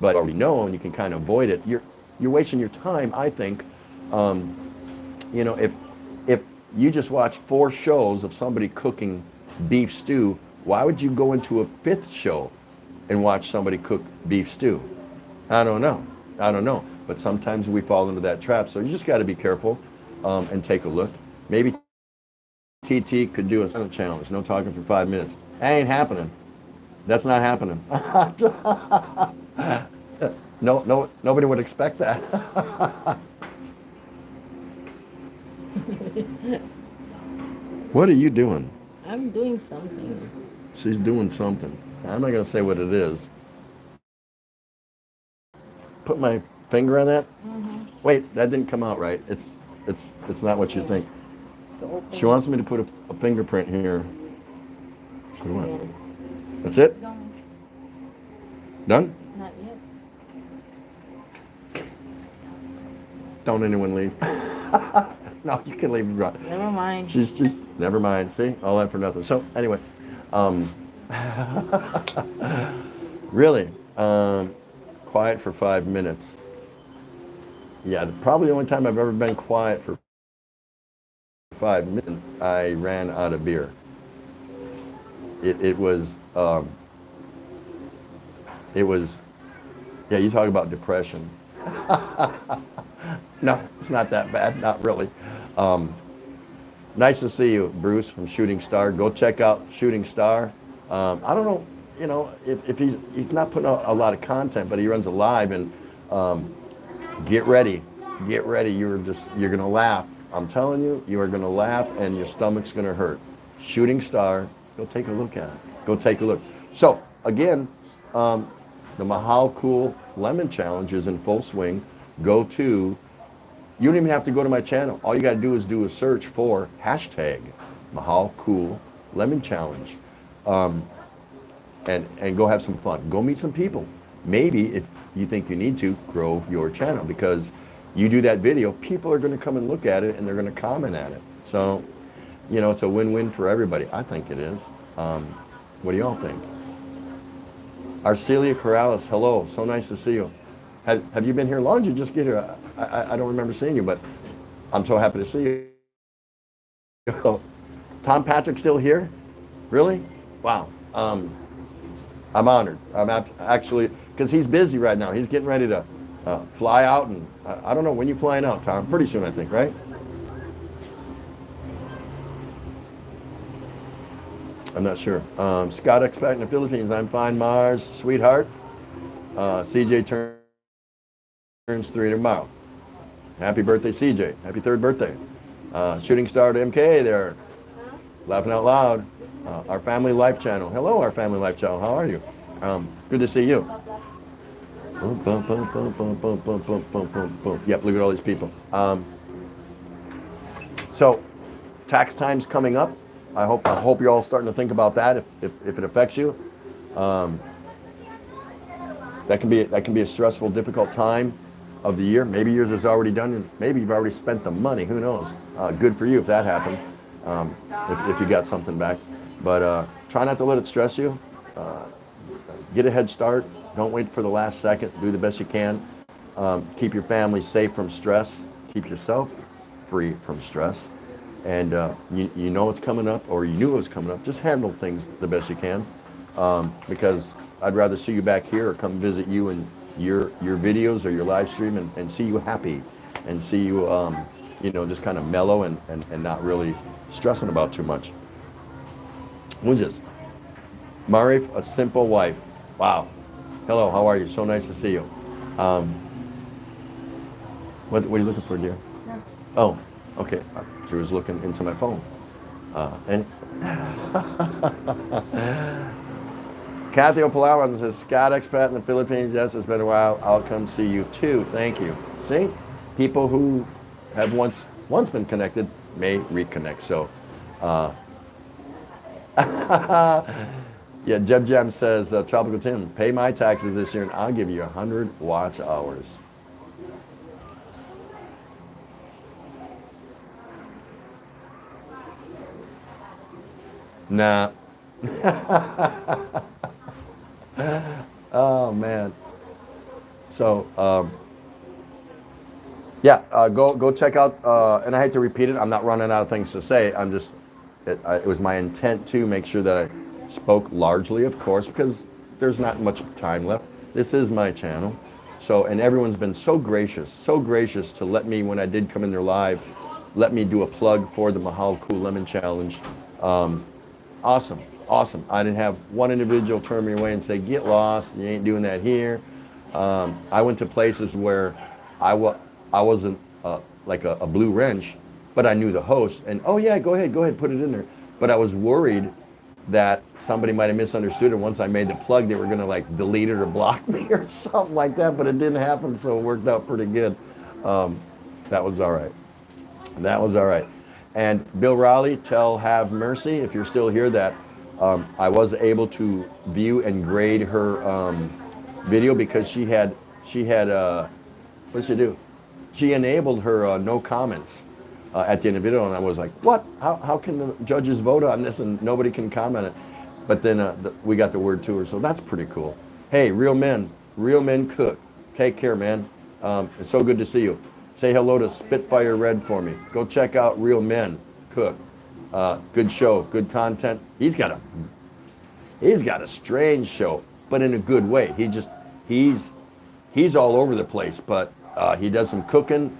But already know, and you can kind of avoid it. You're wasting your time, I think. If you just watch 4 shows of somebody cooking beef stew, why would you go into a 5th show and watch somebody cook beef stew? I don't know. But sometimes we fall into that trap. So you just got to be careful and take a look. Maybe TT could do a silent challenge, no talking for 5 minutes. That ain't happening. That's not happening. No, nobody would expect that. What are you doing? I'm doing something. She's doing something. I'm not gonna say what it is. Put my finger on that. Mm-hmm. Wait, that didn't come out right. It's not what you think. She wants me to put a fingerprint here. So what? That's it? Done? Not yet. Don't anyone leave. No, you can leave. Never mind. She's just, never mind. See, all that for nothing. So anyway, really, quiet for 5 minutes. Yeah, probably the only time I've ever been quiet for 5 minutes, I ran out of beer. It was It was, yeah, you talk about depression. No, it's not that bad, not really. Um, Nice to see you, Bruce from Shooting Star. Go check out Shooting Star. I don't know, if he's not putting out a lot of content, but he runs a live, and um, get ready, get ready. You're gonna laugh. I'm telling you, you are gonna laugh, and your stomach's gonna hurt. Shooting Star. Go take a look at it. Go take a look. So again, the Mahal Cool Lemon Challenge is in full swing. Go to You don't even have to go to my channel. All you got to do is do a search for hashtag Mahal Cool Lemon Challenge, and go have some fun. Go meet some people. Maybe if you think you need to, grow your channel, because you do that video, people are going to come and look at it, and they're going to comment at it. So, it's a win-win for everybody. I think it is. What do y'all think? Arcelia Corrales, hello. So nice to see you. Have you been here long? Did you just get here? I don't remember seeing you, but I'm so happy to see you. Tom Patrick still here? Really? Wow. I'm honored. I'm actually, because he's busy right now. He's getting ready to fly out, and I don't know when you're flying out, Tom. Pretty soon, I think, right? I'm not sure. Scott Expat in the Philippines. I'm fine, Mars, sweetheart. CJ turns 3 tomorrow. Happy birthday, CJ. Happy 3rd birthday. Shooting Star to MK there. Laughing out loud. Our Family Life channel. Hello, Our Family Life channel. How are you? Good to see you. Boom, boom, boom, boom, boom, boom, boom, boom, boom, boom, boom. Yep, look at all these people. So, tax time's coming up. I hope you're all starting to think about that if it affects you. That can be a stressful, difficult time of the year. Maybe yours is already done, and maybe you've already spent the money. Who knows? Good for you if that happened, if you got something back. But try not to let it stress you. Get a head start. Don't wait for the last second. Do the best you can. Keep your family safe from stress. Keep yourself free from stress. And you know it's coming up, or you knew it was coming up. Just handle things the best you can, because I'd rather see you back here or come visit you and your videos or your live stream and see you happy, and see you just kind of mellow and not really stressing about too much. Who's this? Marif, a simple wife. Wow. Hello, how are you? So nice to see you. What are you looking for, dear? No. Oh, okay. She was looking into my phone. Kathy Opalawan says, Scott Expat in the Philippines. Yes, it's been a while. I'll come see you too. Thank you. See, people who have once been connected may reconnect. So, yeah, Jeb Jam says, Tropical Tim, pay my taxes this year and I'll give you 100 watch hours. Nah. Oh man. So yeah, go check out. And I hate to repeat it. I'm not running out of things to say. I'm just. It was my intent to make sure that I spoke largely, of course, because there's not much time left. This is my channel. So, and everyone's been so gracious to let me, when I did come in there live, let me do a plug for the Mahal Cool Lemon Challenge. Awesome. I didn't have one individual turn me away and say, get lost, you ain't doing that here. I went to places where I wasn't like a blue wrench, but I knew the host, and oh yeah, go ahead, put it in there. But I was worried that somebody might have misunderstood it. Once I made the plug, they were gonna like delete it or block me or something like that, but it didn't happen, so it worked out pretty good. That was all right. And Bill Raleigh, tell Have Mercy, if you're still here, that I was able to view and grade her video because she had what did she do? She enabled her no comments at the end of the video, and I was like, what? How can the judges vote on this and nobody can comment it? But then we got the word to her, so that's pretty cool. Hey, real men cook. Take care, man. It's so good to see you. Say hello to Spitfire Red for me. Go check out Real Men Cook. Good show, good content. He's got a strange show. but in a good way. He's all over the place, but he does some cooking.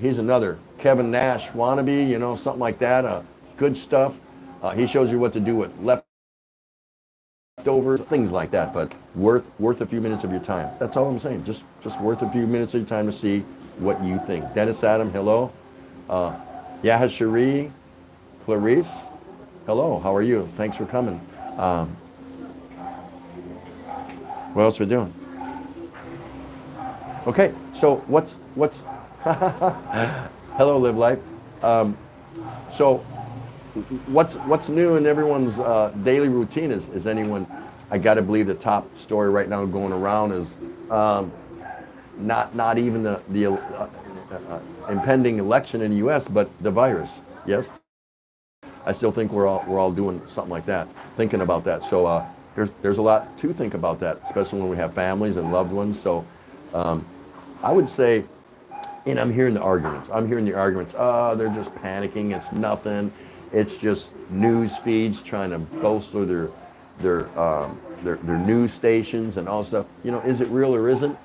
He's another Kevin Nash wannabe, you know, something like that. Good stuff. He shows you what to do with leftovers, things like that. But worth a few minutes of your time. That's all I'm saying. Just worth a few minutes of your time to see what you think. Dennis Adam, hello. Yaha Cherie, Clarice, hello. How are you? Thanks for coming. What else we doing? Okay, so what's hello, Live Life. So what's new in everyone's daily routine? Is anyone? I got to believe the top story right now going around is not even the impending election in the U.S., but the virus. Yes, I still think we're all doing something like that, thinking about that. So there's a lot to think about that, especially when we have families and loved ones. So I would say, and I'm hearing the arguments. Oh, they're just panicking. It's nothing. It's just news feeds trying to bolster their news stations and all stuff. You know, is it real or isn't?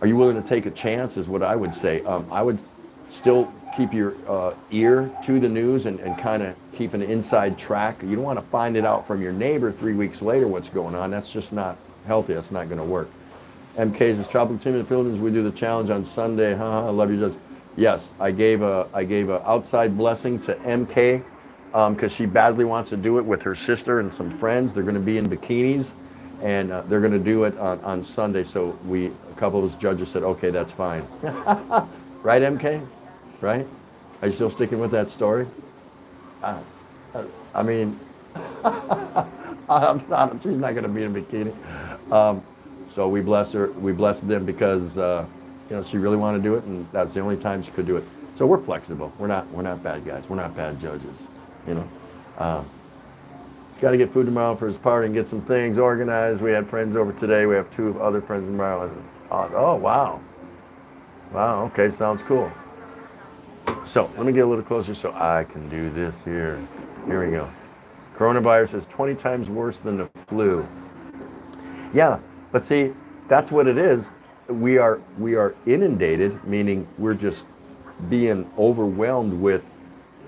Are you willing to take a chance? Is what I would say. I would still keep your ear to the news and kind of keep an inside track. You don't want to find it out from your neighbor 3 weeks later what's going on. That's just not healthy. That's not going to work. MK says, Tropical Team in the Philippines, we do the challenge on Sunday. I love you, Judge. Yes, I gave a outside blessing to MK because she badly wants to do it with her sister and some friends. They're going to be in bikinis, and they're going to do it on Sunday. So a couple of us judges said, okay, that's fine. Right, MK? Right? Are you still sticking with that story? I mean, she's not going to be in a bikini. So we bless her. We bless them because she really wanted to do it, and that's the only time she could do it. So we're flexible. We're not bad guys. We're not bad judges. You know, he's got to get food tomorrow for his party and get some things organized. We had friends over today. We have 2 other friends tomorrow. Oh wow, okay, sounds cool. So let me get a little closer so I can do this here. Here we go. Coronavirus is 20 times worse than the flu. Yeah. But see, that's what it is. We are inundated, meaning we're just being overwhelmed with,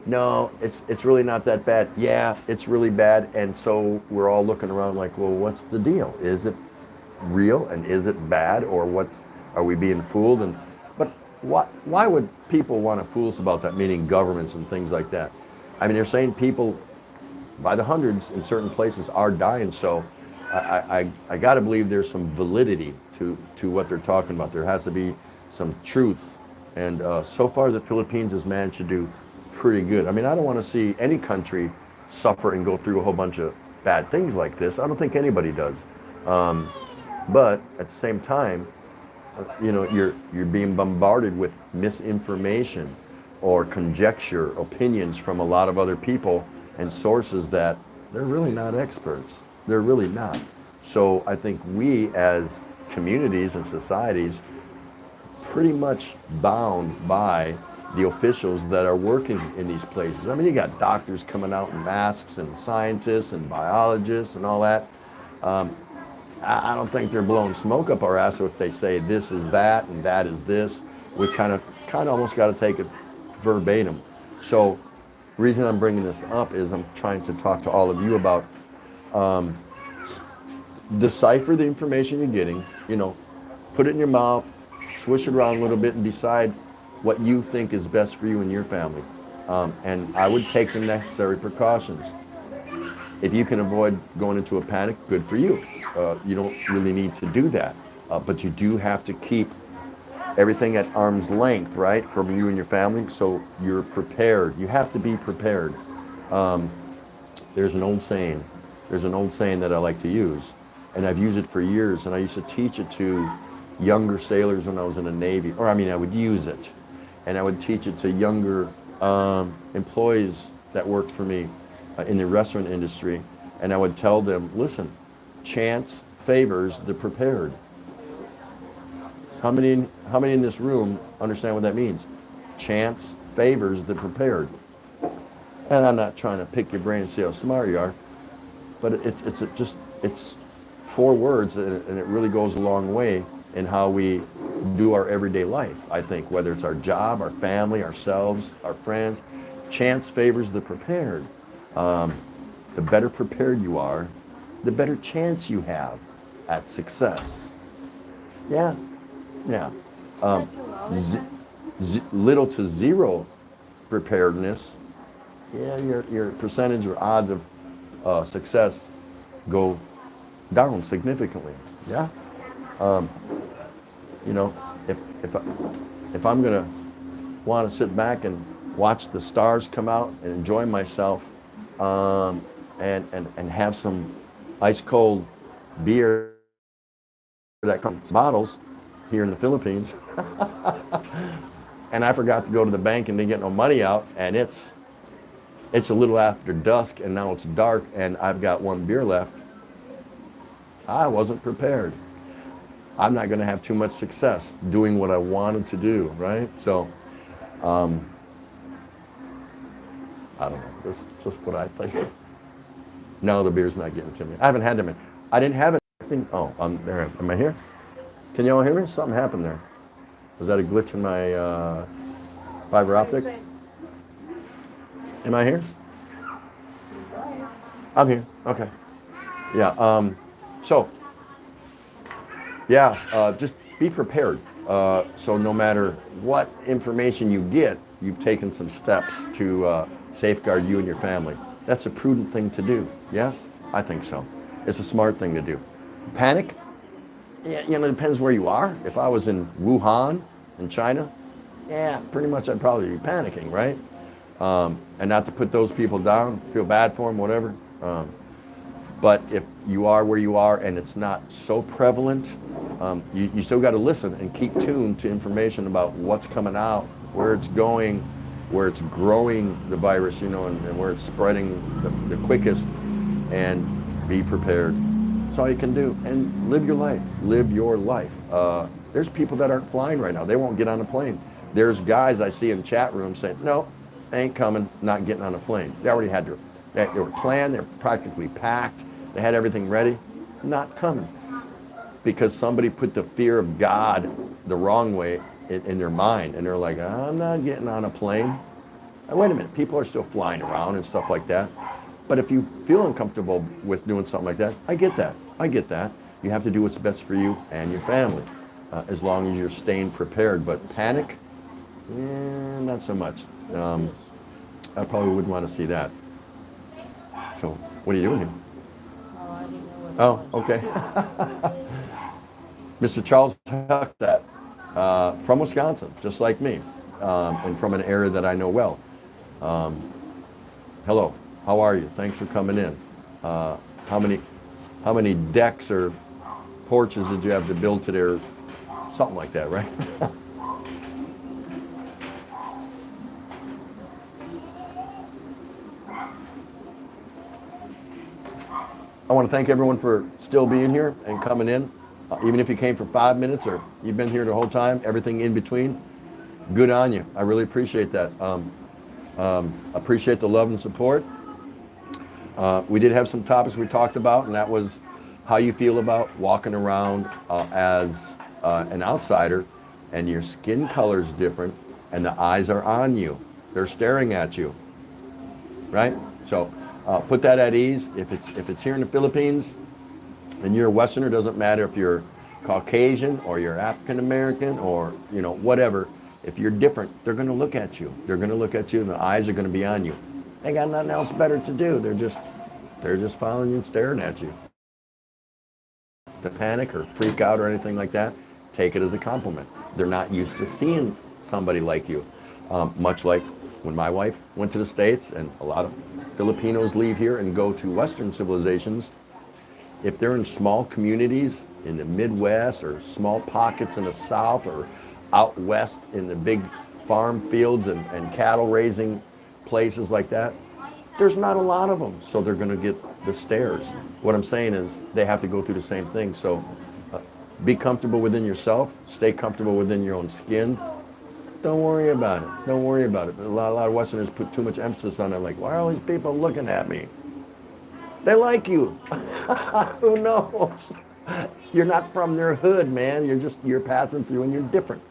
no, it's really not that bad. Yeah, it's really bad. And so we're all looking around like, well, what's the deal? Is it real and is it bad, or are we being fooled? But why would people want to fool us about that? Meaning governments and things like that. I mean, they're saying people by the hundreds in certain places are dying. So I got to believe there's some validity to what they're talking about. There has to be some truth. And so far, the Philippines has managed to do pretty good. I mean, I don't want to see any country suffer and go through a whole bunch of bad things like this. I don't think anybody does. But at the same time, you're being bombarded with misinformation or conjecture, opinions from a lot of other people and sources that they're really not experts. They're really not. So I think we as communities and societies pretty much bound by the officials that are working in these places. I mean, you got doctors coming out in masks and scientists and biologists and all that. I don't think they're blowing smoke up our ass if they say this is that and that is this. We kind of almost got to take it verbatim. So the reason I'm bringing this up is I'm trying to talk to all of you about decipher the information you're getting, put it in your mouth, swish it around a little bit and decide what you think is best for you and your family. And I would take the necessary precautions. If you can avoid going into a panic, good for you. You don't really need to do that. But you do have to keep everything at arm's length, right, from you and your family, so you're prepared. You have to be prepared. There's an old saying that I like to use, and I've used it for years, and I used to teach it to younger sailors when I was in the Navy. I would use it, and I would teach it to younger employees that worked for me in the restaurant industry, and I would tell them, listen, chance favors the prepared. How many in this room understand what that means? Chance favors the prepared. And I'm not trying to pick your brain and see how smart you are, but it's just it's 4 words, and it really goes a long way in how we do our everyday life. I think whether it's our job, our family, ourselves, our friends, chance favors the prepared. Um, the better prepared you are, the better chance you have at success. Yeah, yeah. Um, z- Little to zero preparedness, yeah, your percentage or odds of success go down significantly. Yeah. Um, you know, if if I, if I'm gonna want to sit back and watch the stars come out and enjoy myself, um, and have some ice cold beer that comes in bottles here in the Philippines, and I forgot to go to the bank and didn't get no money out, and it's a little after dusk and now it's dark and I've got 1 beer left. I wasn't prepared. I'm not going to have too much success doing what I wanted to do, right? So, um, I don't know. This is just what I think. No, the beer's not getting to me. I haven't had them. I didn't have it. Oh, I'm there. Am I here? Can you all hear me? Something happened there. Was that a glitch in my fiber optic? Am I here? I'm here. Okay. Yeah. So, yeah, just be prepared. So no matter what information you get, you've taken some steps to safeguard you and your family. That's a prudent thing to do. Yes, I think so. It's a smart thing to do. Panic? Yeah, it depends where you are. If I was in Wuhan, in China, yeah, pretty much I'd probably be panicking, right? And not to put those people down, feel bad for them, whatever. But if you are where you are and it's not so prevalent, you still got to listen and keep tuned to information about what's coming out, where it's going, where it's growing, the virus, and where it's spreading the quickest, and be prepared. That's all you can do. And live your life. Live your life. There's people that aren't flying right now. They won't get on a plane. There's guys I see in chat rooms saying, no, ain't coming, not getting on a plane. They already had they were planned, they're practically packed, they had everything ready, not coming. Because somebody put the fear of God the wrong way in their mind, and they're like, I'm not getting on a plane. Now, wait a minute, people are still flying around and stuff like that. But if you feel uncomfortable with doing something like that, I get that. You have to do what's best for you and your family, as long as you're staying prepared. But panic, not so much. I probably wouldn't want to see that. So, what are you doing here? Oh, I didn't know what it Oh, okay. Mr. Charles Huckstad, from Wisconsin, just like me, and from an area that I know well. Hello, how are you? Thanks for coming in. How many decks or porches did you have to build today, or something like that, right? I want to thank everyone for still being here and coming in. Even if you came for 5 minutes or you've been here the whole time, everything in between, good on you. I really appreciate that. Appreciate the love and support. We did have some topics we talked about, and that was how you feel about walking around as an outsider, and your skin color is different, and the eyes are on you. They're staring at you, right? So put that at ease. If it's here in the Philippines, and you're a Westerner, doesn't matter if you're Caucasian or you're African American or whatever. If you're different, they're going to look at you. They're going to look at you, and the eyes are going to be on you. They got nothing else better to do. They're just following you and staring at you. To panic or freak out or anything like that, take it as a compliment. They're not used to seeing somebody like you. Much like when my wife went to the States, and a lot of Filipinos leave here and go to Western civilizations. If they're in small communities in the Midwest or small pockets in the South or out west in the big farm fields and cattle raising places like that, there's not a lot of them, so they're going to get the stares. What I'm saying is they have to go through the same thing. So be comfortable within yourself, stay comfortable within your own skin. Don't worry about it. Don't worry about it. A lot of Westerners put too much emphasis on it, like, why are all these people looking at me? They like you. Who knows? You're not from their hood, man. You're passing through and you're different.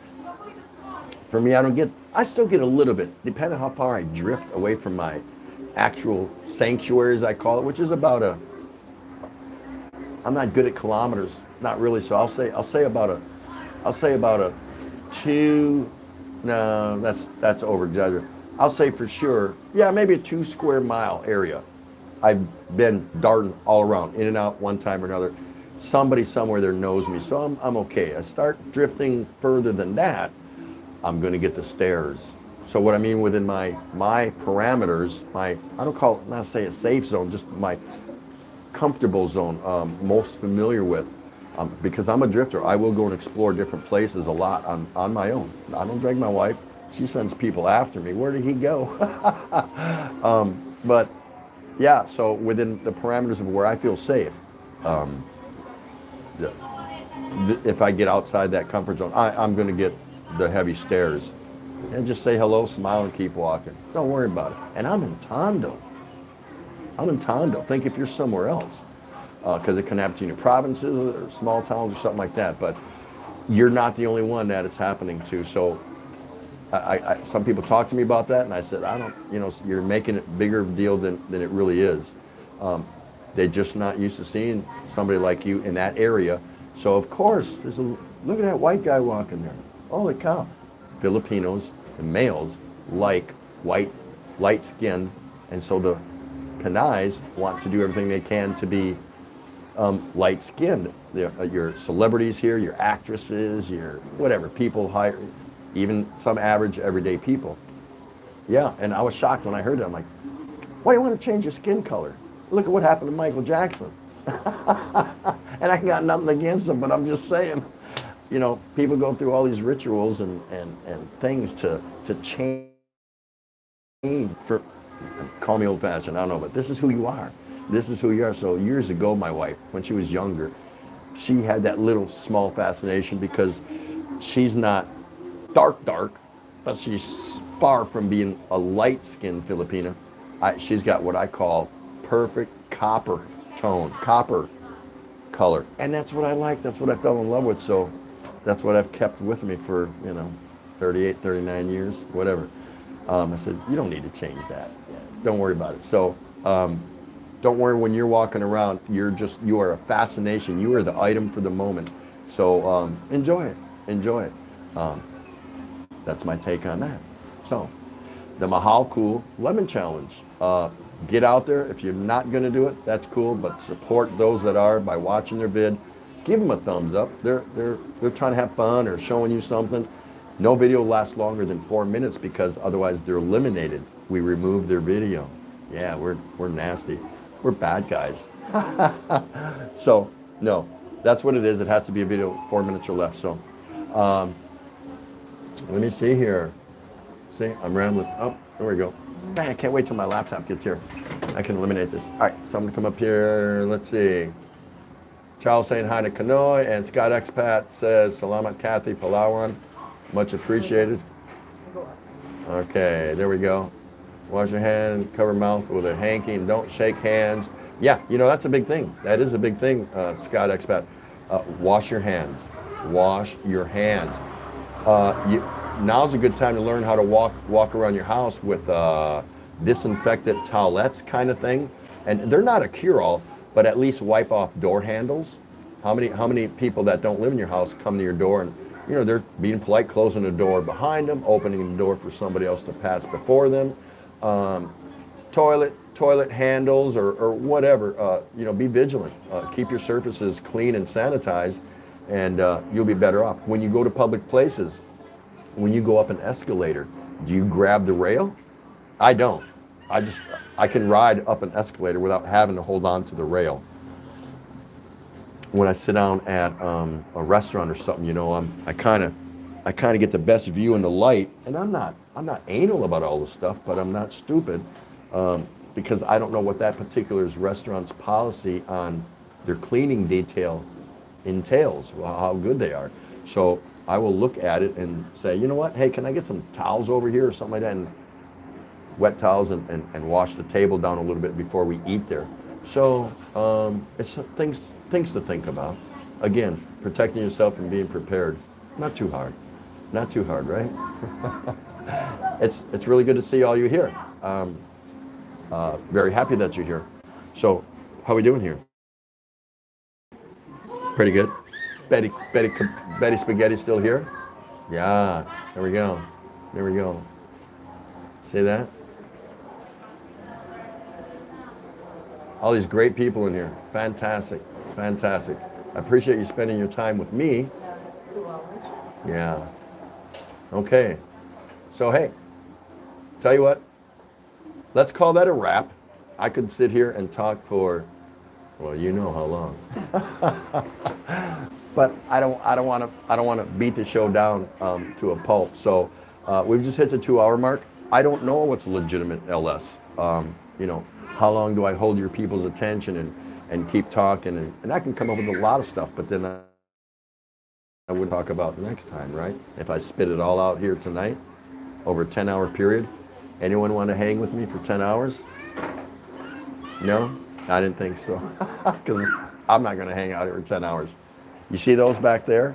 For me, I still get a little bit, depending on how far I drift away from my actual sanctuary, as I call it, which is I'm not good at kilometers, not really. So I'll say about a two, no, that's over exaggerated. I'll say for sure, yeah, maybe a 2 square mile area. I've been darting all around, in and out one time or another. Somebody somewhere there knows me, so I'm okay. I start drifting further than that, I'm going to get the stares. So what I mean within my parameters, I don't call it, not say a safe zone, just my comfortable zone, most familiar with, because I'm a drifter. I will go and explore different places a lot on my own. I don't drag my wife. She sends people after me. Where did he go? But yeah, so within the parameters of where I feel safe, if I get outside that comfort zone, I'm going to get the heavy stares. And just say hello, smile, and keep walking. Don't worry about it. And I'm in Tondo. Think if you're somewhere else, because it can happen to you in provinces or small towns or something like that. But you're not the only one that it's happening to. So some people talk to me about that, and I said, you're making it bigger deal than it really is. They're just not used to seeing somebody like you in that area. So of course, look at that white guy walking there. Holy cow. Filipinos and males like white, light skin, and so the Pinays want to do everything they can to be light skinned. Your celebrities here, your actresses, your whatever, people hire, even some average everyday people. Yeah, and I was shocked when I heard that. I'm like, why do you want to change your skin color? Look at what happened to Michael Jackson. And I got nothing against him, but I'm just saying, people go through all these rituals and things to change. Call me old fashioned, I don't know, but this is who you are. This is who you are. So years ago, my wife, when she was younger, she had that little small fascination because she's not dark, but she's far from being a light-skinned Filipina. She's got what I call perfect copper tone, copper color. And that's what I like. That's what I fell in love with. So that's what I've kept with me for, 38, 39 years, whatever. I said, you don't need to change that. Don't worry about it. So don't worry when you're walking around. You are a fascination. You are the item for the moment. So enjoy it. Enjoy it. That's my take on that. So the Mahal Cool Lemon Challenge. Get out there. If you're not going to do it, that's cool. But support those that are by watching their vid. Give them a thumbs up. They're trying to have fun or showing you something. No video lasts longer than 4 minutes because otherwise they're eliminated. We remove their video. Yeah, we're nasty. We're bad guys. So no, that's what it is. It has to be a video 4 minutes or less. So let me see here. See, I'm rambling. Oh, there we go. Man, I can't wait till my laptop gets here. I can eliminate this. All right, so I'm gonna come up here. Let's see. Charles saying hi to Kanoy, and Scott Expat says Salamat Kathy Palawan. Much appreciated. Okay, there we go. Wash your hand, cover mouth with a hanky, and don't shake hands. Yeah, that's a big thing. That is a big thing, Scott Expat. Wash your hands. Wash your hands. Now's a good time to learn how to walk around your house with disinfectant towelettes kind of thing. And they're not a cure-all, but at least wipe off door handles. How many people that don't live in your house come to your door and they're being polite, closing the door behind them, opening the door for somebody else to pass before them. Toilet handles or whatever. Be vigilant. Keep your surfaces clean and sanitized, and you'll be better off. When you go to public places, when you go up an escalator, do you grab the rail? I don't. I can ride up an escalator without having to hold on to the rail. When I sit down at a restaurant or something, I kind of get the best view in the light, and I'm not anal about all this stuff, but I'm not stupid because I don't know what that particular restaurant's policy on their cleaning detail entails, how good they are. So I will look at it and say, you know what? Hey, can I get some towels over here or something like that, and wet towels and wash the table down a little bit before we eat there. So it's things to think about. Again, protecting yourself and being prepared. Not too hard. Not too hard, right? It's really good to see all you here. Very happy that you're here. So, how we doing here? Pretty good. Betty, Betty, Betty Spaghetti still here? Yeah. There we go. There we go. See that? All these great people in here. Fantastic. Fantastic. I appreciate you spending your time with me. 2 hours. Yeah. Okay. So, hey, tell you what, let's call that a wrap. I could sit here and talk for, well, you know how long. But I don't want to beat the show down to a pulp. So we've just hit the 2 hour mark. I don't know what's legitimate LS. You know, how long do I hold your people's attention and keep talking? And I can come up with a lot of stuff, but then I would talk about next time, right? If I spit it all out here tonight over a 10-hour period. Anyone want to hang with me for 10 hours? No? I didn't think so. Because I'm not going to hang out here for 10 hours. You see those back there?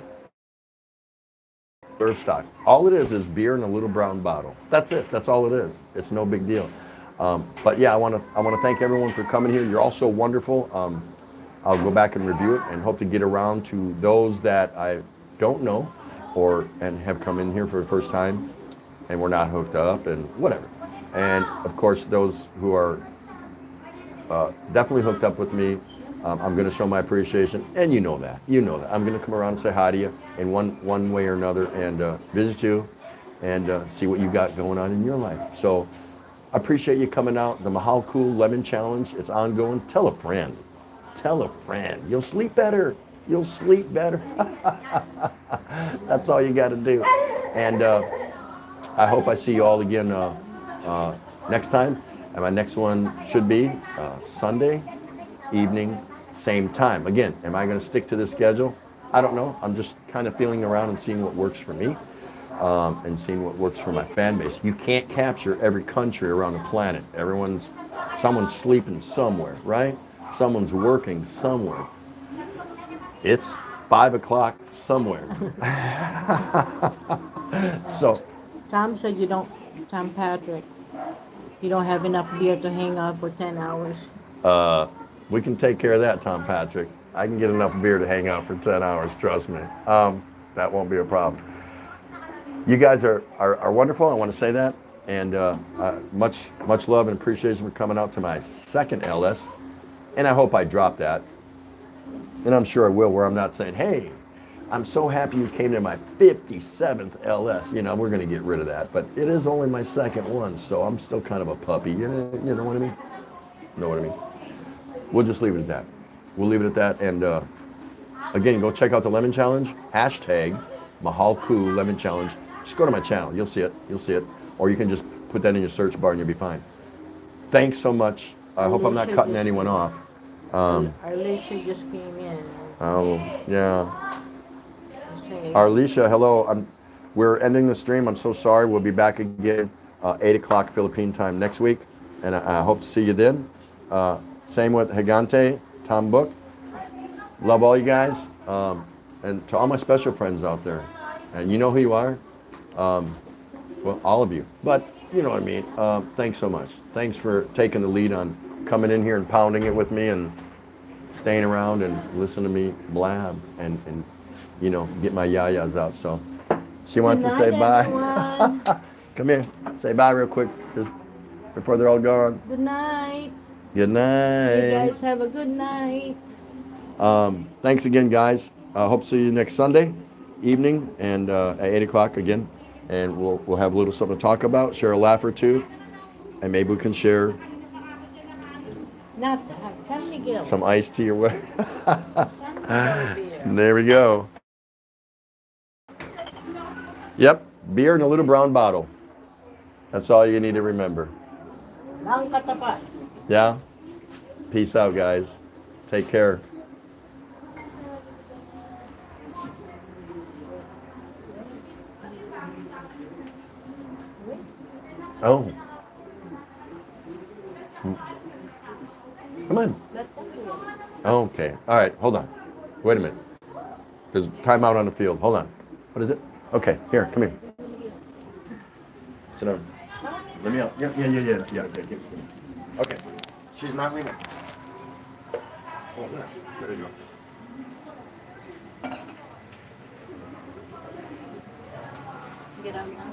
Earth stock. All it is beer in a little brown bottle. That's it. That's all it is. It's no big deal. But yeah, I want to thank everyone for coming here. You're all so wonderful. I'll go back and review it and hope to get around to those that I don't know and have come in here for the first time and we're not hooked up and whatever. And of course, those who are definitely hooked up with me, I'm going to show my appreciation, and you know that. I'm going to come around and say hi to you in one way or another, and visit you, and see what you got going on in your life. So, I appreciate you coming out. The Mahal Cool Lemon Challenge, it's ongoing. Tell a friend. Tell a friend. You'll sleep better. You'll sleep better. That's all you got to do. And I hope I see you all again next time. And my next one should be Sunday evening, same time. Again, am I going to stick to this schedule? I don't know. I'm just kind of feeling around and seeing what works for me and seeing what works for my fan base. You can't capture every country around the planet. Someone's sleeping somewhere, right? Someone's working somewhere. It's 5 o'clock somewhere. So. Tom said Tom Patrick, you don't have enough beer to hang out for 10 hours. We can take care of that, Tom Patrick. I can get enough beer to hang out for 10 hours, trust me. That won't be a problem. You guys are wonderful, I want to say that. And much love and appreciation for coming out to my second LS. And I hope I drop that. And I'm sure I will, where I'm not saying, hey, I'm so happy you came to my 57th LS. You know, we're going to get rid of that. But it is only my second one, so I'm still kind of a puppy. You know what I mean? Know what I mean? We'll just leave it at that. We'll leave it at that. And again, go check out the Lemon Challenge. Hashtag Mahal Cool Lemon Challenge. Just go to my channel. You'll see it. You'll see it. Or you can just put that in your search bar and you'll be fine. Thanks so much. I hope I'm not cutting anyone off. Alicia just came in. Oh, yeah. Arlisha, hello. We're ending the stream. I'm so sorry. We'll be back again 8 o'clock Philippine time next week. And I hope to see you then. Same with Higante, Tom Book. Love all you guys. And to all my special friends out there. And you know who you are. Well, all of you. But you know what I mean. Thanks so much. Thanks for taking the lead on coming in here and pounding it with me and staying around and listening to me blab and you know, get my yayas out. So she wants to say bye. Come here. Say bye real quick just before they're all gone. Good night. Good night. You guys have a good night. Thanks again, guys. Hope to see you next Sunday evening and at 8 o'clock again. And we'll have a little something to talk about, share a laugh or two, and maybe we can share some iced tea or what. There we go. Yep, beer in a little brown bottle. That's all you need to remember. Yeah? Peace out, guys. Take care. Oh. Come on. Okay. All right. Hold on. Wait a minute. There's timeout on the field. Hold on. What is it? Okay. Here. Come here. Sit down. Let me out. Yeah. Give me. Okay. She's not leaving. Oh, there you go. Get out now.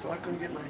So I couldn't get my